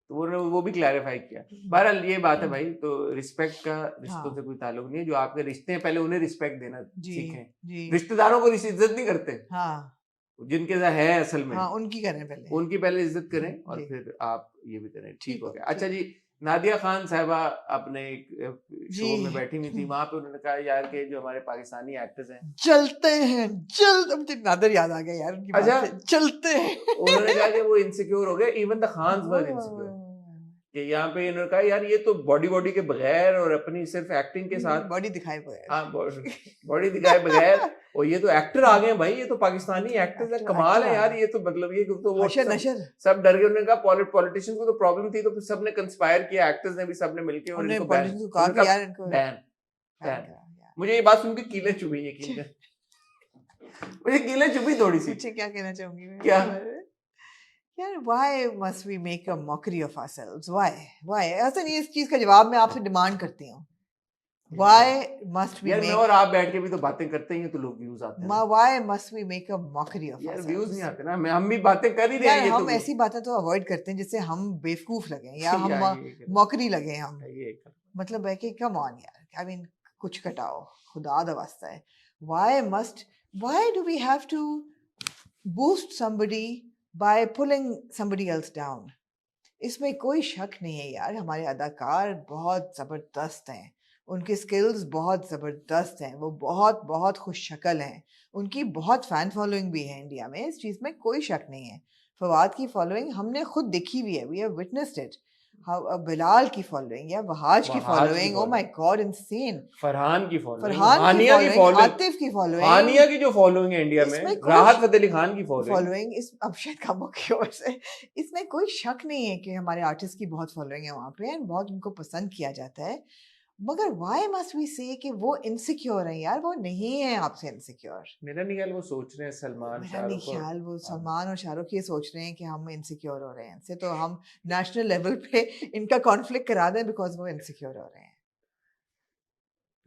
तो वो भी क्लैरिफाई किया। बहरहाल ये बात है भाई, तो रिस्पेक्ट का रिश्तों से कोई ताल्लुक नहीं है। जो आपके रिश्ते हैं पहले उन्हें रिस्पेक्ट देना जी सीखें। जी रिश्तेदारों को इज्जत नहीं करते, हाँ जिनके साथ है असल में हाँ उनकी करें पहले। उनकी पहले इज्जत करें और जी फिर आप ये भी करें। ठीक ठीक हो हो गया। ठीक अच्छा जी, नादिया खान साहिबा अपने एक जी शो में बैठी हुई थी, वहां पे उन्होंने कहा यार कि जो हमारे पाकिस्तानी एक्टर्स हैं, चलते हैं जल्द, मुझे नादर याद आ गया यार उनकी बात अच्छा से, चलते हैं उन्होंने कहा कि वो इनसिक्योर हो गए, even the Khans were insecure, कि यहाँ पे इन्होंने कहा यार ये तो बॉडी के बगैर और अपनी सिर्फ एक्टिंग के साथ, बॉडी दिखाए बगैर। हाँ बॉडी दिखाए बगैर, और ये तो एक्टर आ गए भाई, ये तो पाकिस्तानी एक्टर्स है, कमाल है यार, ये तो मतलब ये तो वो हशर नशर सब डर गए। उन्होंने कहा पॉलिटिशियंस को तो प्रॉब्लम थी, तो फिर सबने कंस्पायर किया, एक्टर्स ने भी सबने मिलके और उन्होंने इनको बैन, पॉलिटिशियंस को कहा कि यार इनको बैन बैन बैन। करा। मुझे ये बात सुन के कीलें चुभी, यकीन कर, मुझे कीलें चुभी थोड़ी सी। पूछे क्या कहना चाहूंगी मैं क्या? यार why must we make a mockery of ourselves? Why ऐसा नहीं, इस चीज का जवाब मैं आपसे डिमांड करती हूँ। Why must we यार मैं make और आप बैठ के भी तो बातें करते ही हैं, तो लोग व्यूज आते हैं ना। why must we make a mockery of यार व्यूज नहीं ourselves? आते ना, हम भी बातें कर ही रहे यार हैं, ये हम तो ऐसी बातें तो अवॉइड करते हैं जिससे हम बेवकूफ लगे या हम ये मॉकरी लगे हम, ये मतलब है कि कम ऑन यार, आई मीन कुछ कटाओ, खुदा दा वास्ता है। why do we have to boost somebody by pulling somebody else down? इसमें कोई शक नहीं है यार, हमारे अदाकार बहुत ज़बरदस्त हैं, उनकी स्किल्स बहुत ज़बरदस्त हैं, वो बहुत बहुत खुश शक्ल हैं, उनकी बहुत फ़ैन फॉलोइंग भी है इंडिया में, इस चीज़ में कोई शक नहीं है। फवाद की फॉलोइंग हमने खुद देखी हुई है, we have witnessed it. Bilal की फॉलोइंग या वहाज की following, oh my god insane. Farhan की फॉलोइंग, फरहान की हानिया की फॉलोइंग, फॉलोइंग, आतिफ की फॉलोइंग, हानिया की जो फॉलोइंग है इंडिया में, इसमें कोई राहत फतेह अली खान की फॉलोइंग, इस अब शायद कम की ओर से, इसमें कोई शक नहीं है कि हमारे आर्टिस्ट की बहुत फॉलोइंग है वहाँ पे, एंड बहुत उनको पसंद किया जाता है। मगर व्हाई मस्ट वी से कि वो इनसिक्योर है यार, वो नहीं है आपसे इनसिक्योर। मेरा नहीं ख्याल वो सोच रहे हैं सलमान मेरा नहीं शाहरुख ख्याल वो हाँ। सलमान और शाहरुख ये सोच रहे हैं कि हम इनसिक्योर हो रहे हैं इनसे, तो हम नेशनल लेवल पे इनका कॉन्फ्लिक्ट करा दें बिकॉज वो इनसिक्योर हो रहे हैं।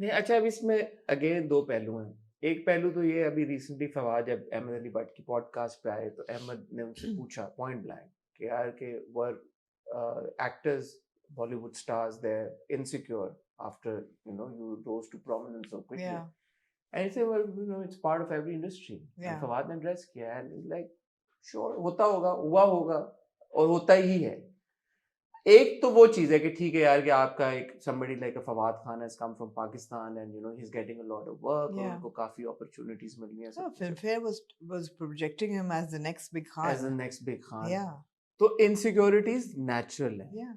नहीं अच्छा, अब इसमें अगेन दो पहलू हैं। एक पहलू तो ये, अभी रिसेंटली फवाद जब अहमद अली भट्ट की पॉडकास्ट पे आए तो अहमद ने उनसे पूछा पॉइंट ब्लैंक कि यार के वर actors, Bollywood stars, they insecure after you rose to prominence so quickly. Yeah. And he said, well, it's part of every industry. Yeah. And Fawad ने एड्रेस किया and he's like, sure, होता होगा, हुआ होगा और होता ही है। एक तो वो चीज है कि ठीक है यार कि आपका एक somebody like a Fawad Khan has come from Pakistan and he's getting a lot of work और उनको काफी opportunities मिल रही हैं। So Filmfare was projecting him as the next big Khan. As the next big Khan. Yeah. तो insecurities natural है। Yeah.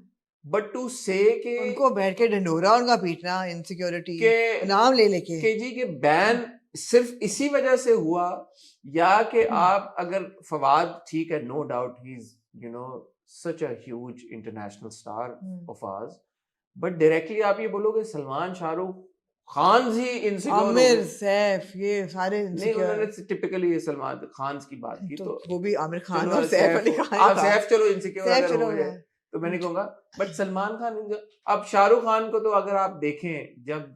But to say कि उनको बैठ के ढंढोरा उनका पीटना इनसिक्योरिटी के नाम ले लेके कि जी के बैन सिर्फ इसी वजह से हुआ, या कि आप अगर फवाद, ठीक है, no doubt he is such a huge international star of ours, but directly आप ये बोलोगे सलमान शाहरुख खान ही इनसिक्योर, आमिर सैफ ये सारे नहीं, उन्होंने टिपिकली ये सलमान खान की बात की, तो वो भी आमिर खान चलो और सैफ अली खान, आप सैफ चलो इनसिक्योर सैफ अगर चलो हो गए तो मैं नहीं कहूंगा, बट सलमान खान अब शाहरुख खान को तो अगर आप देखें, जब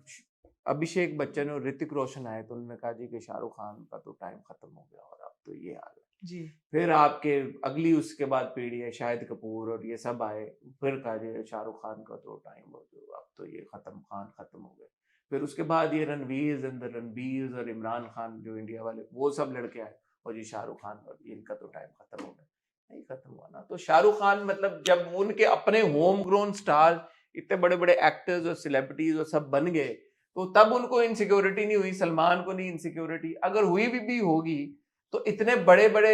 अभिषेक बच्चन और ऋतिक रोशन आए तो उन्होंने कहा जी कि शाहरुख खान का तो टाइम खत्म हो गया और अब तो ये हाल है जी। फिर आपके अगली उसके बाद पीढ़ी है शाहिद कपूर और ये सब आए, फिर कहा जी शाहरुख खान का तो टाइम हो गया, अब तो ये खान खत्म हो गए। फिर उसके बाद ये रणवीर और इमरान खान जो इंडिया वाले, वो सब लड़के आए और जी शाहरुख खान और इनका तो टाइम खत्म हो गया। नहीं खत्म हुआ ना। तो शाहरुख खान मतलब जब उनके अपने होम ग्रोन स्टार इतने बड़े बड़े एक्टर्स और सेलिब्रिटीज और सब बन गए तो तब उनको इनसिक्योरिटी नहीं हुई, सलमान को नहीं इनसिक्योरिटी, अगर हुई भी होगी तो इतने बड़े बड़े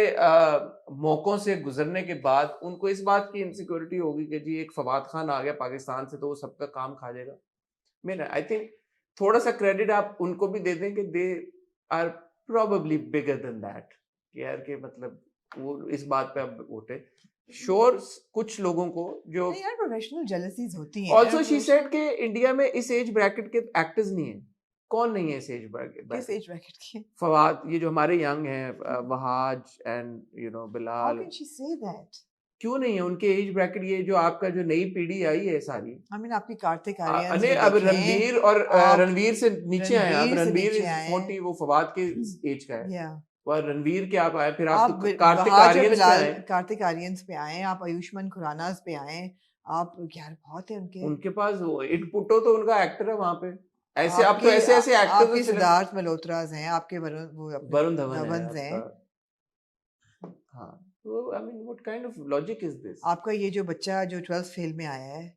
मौकों से गुजरने के बाद उनको इस बात की इनसिक्योरिटी होगी कि जी एक फवाद खान आ गया पाकिस्तान से तो वो सबका काम खा जाएगा। मेरा आई थिंक थोड़ा सा क्रेडिट आप उनको भी दे दें कि they are probably bigger than that, यार के मतलब वो इस बात पे अब उठे। श्योर कुछ लोगों को जो यार प्रोफेशनल जेलसीज होती हैं। ऑल्सो शी सेड के इंडिया में इस एज ब्रैकेट के एक्टर्स नहीं है। कौन नहीं है इस एज ब्रैकेट? किस एज ब्रैकेट के? फवाद, ये जो हमारे यंग हैं, Wahaj and Bilal. How can she say that? क्यों नहीं है? उनके एज ब्रैकेट, ये जो आपका जो नई पीढ़ी आई है सारी, आई मीन आपकी कार्तिक आर्यंस नहीं को अब देखें, रणवीर और आप रणवीर से नीचे आए आप। रणवीर से रणवीर नीचे इज आए 40, वो फवाद के एज का है। या और रणवीर के आप आए, फिर आप आप तो कार्तिक वहाज और आर्यंस पे बिलाल, आए। कार्तिक आर्यंस पे आए, आप आयुष्मान खुरानास पे आए, आप यार बहुत है उनके। उनके पास वो इट पुट्टो तो उनका एक्टर है वहाँ पे। ऐसे अब तो आपके ऐसे ऐसे एक्टर्स आपके सिद्धार्थ मल्होत्रास हैं, आपके वरुण वो अपने वरुण धवन है धवन्स हैं, आपका। हाँ, तो I mean what kind of logic is this? आपका ये जो बच्चा जो 12th फेल में आया है,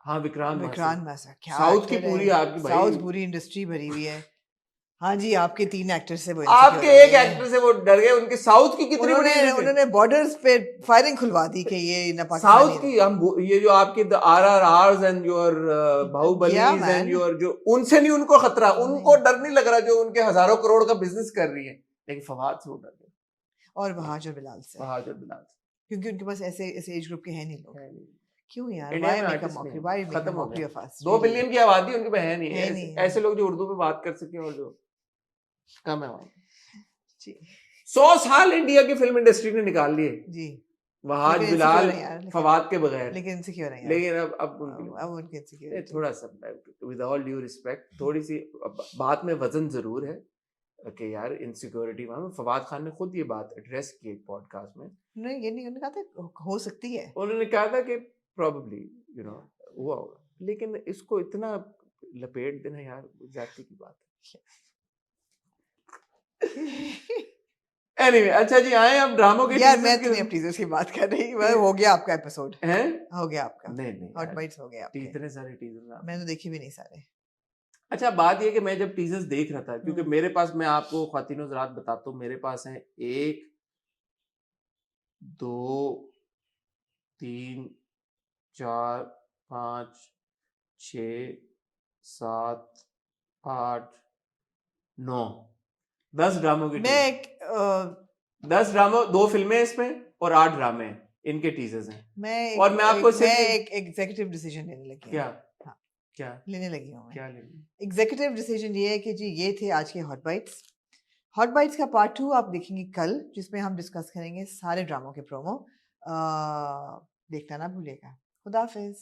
हाँ, विक्रांत विक्रांत मासी, मासा, क्या साउथ की एक्टर पूरी है, आपकी भाई। साउथ पूरी इंडस्ट्री भरी हुई है। हाँ जी, आपके 3 एक्टर से वो आपके इनसिक्योर हो एक गए एक्टर हैं। से वो डर गए, उनके साउथ की कितनी बड़ी उन्होंने industry? उन्होंने बॉर्डर्स पे फायरिंग खुलवा दी कि ये ना साउथ पाकिस्तानी की हम ये जो आपके द RRRs एंड योर या बाहुबलीज एंड मैन योर, जो उनसे नहीं उनको खतरा, उनको डर नहीं लग रहा जो उनके हजारों करोड़ का बिजनेस कर रही है, लेकिन फवाद से वो डर गए, और वहाज और बिलाल से, फवाद और बिलाल से। क्योंकि उनके पास ऐसे ऐसे एज ग्रुप के हैं नहीं लोग। है नहीं। क्यों यार, इंडिया व्हाई में मेक अ आर्टिस्ट मॉकरी, नहीं, व्हाई मेक अ खत्म हो मॉकरी गया। ऑफ अस, 2 बिलियन की आबादी उनके पे है नहीं, है ऐसे, नहीं। ऐसे लोग जो उर्दू में बात कर सके और जो कम है वहाँ। जी 100 साल इंडिया की फिल्म इंडस्ट्री ने निकाल लिए, जी, वहाज लेकिन बिलाल इनसिक्योर है यार, फवाद के बगैर। लेकिन इनसिक्योर है यार, लेकिन अब उनके लिए अब उनके इनसिक्योर थोड़ा सा, विद ऑल ड्यू रिस्पेक्ट, थोड़ी सी बात में वजन जरूर है कि यार इनसिक्योरिटी वहां। फवाद खान ने खुद ये बात एड्रेस की एक पॉडकास्ट में। नहीं, ये नहीं, उन्होंने कहा था हो सकती है। उन्होंने कहा था कि प्रोबेबली यू नो हुआ होगा, लेकिन इसको इतना लपेट देना यार जाति की बात है। एनीवे, अच्छा जी, आए अब ड्रामों के यार मैं टीजर्स तो नहीं अब टीजर्स की बात कर रही, वह हो गया आपका एपिसोड, हैं। हो गया आपका, नहीं हॉट यार, बाइट्स हो गए आपके, इतने सारे टीजर्स मैंने तो देखे भी नहीं सारे। अच्छा, बात ये कि मैं जब टीजर्स देख रहा था, क्योंकि हम्म, मेरे पास, मैं आपको ख्वातीनो ज़रात बताता हूँ, मेरे पास है 1 2 3 4 5 6 7 8 9 10 ड्रामों की मैं टीजर, एक 10 ड्रामों, 2 फिल्में इसमें और 8 ड्रामे हैं, इनके टीजर्स हैं। मैं और मैं आपको सिर्फ एक एग्जीक्यूटिव डिसीजन लेने लगी हूँ। क्या हाँ, क्या लेने लगी हूँ मैं। क्या लेंगे? एग्जीक्यूटिव डिसीजन ये है कि जी ये थे आज के हॉट बाइट्स। हॉट बाइट्स का पार्ट 2 आप देखेंगे कल, जिसमें हम डिस्कस करेंगे सारे ड्रामों के प्रोमो। देखना ना भूलिएगा। खुदा हाफिज।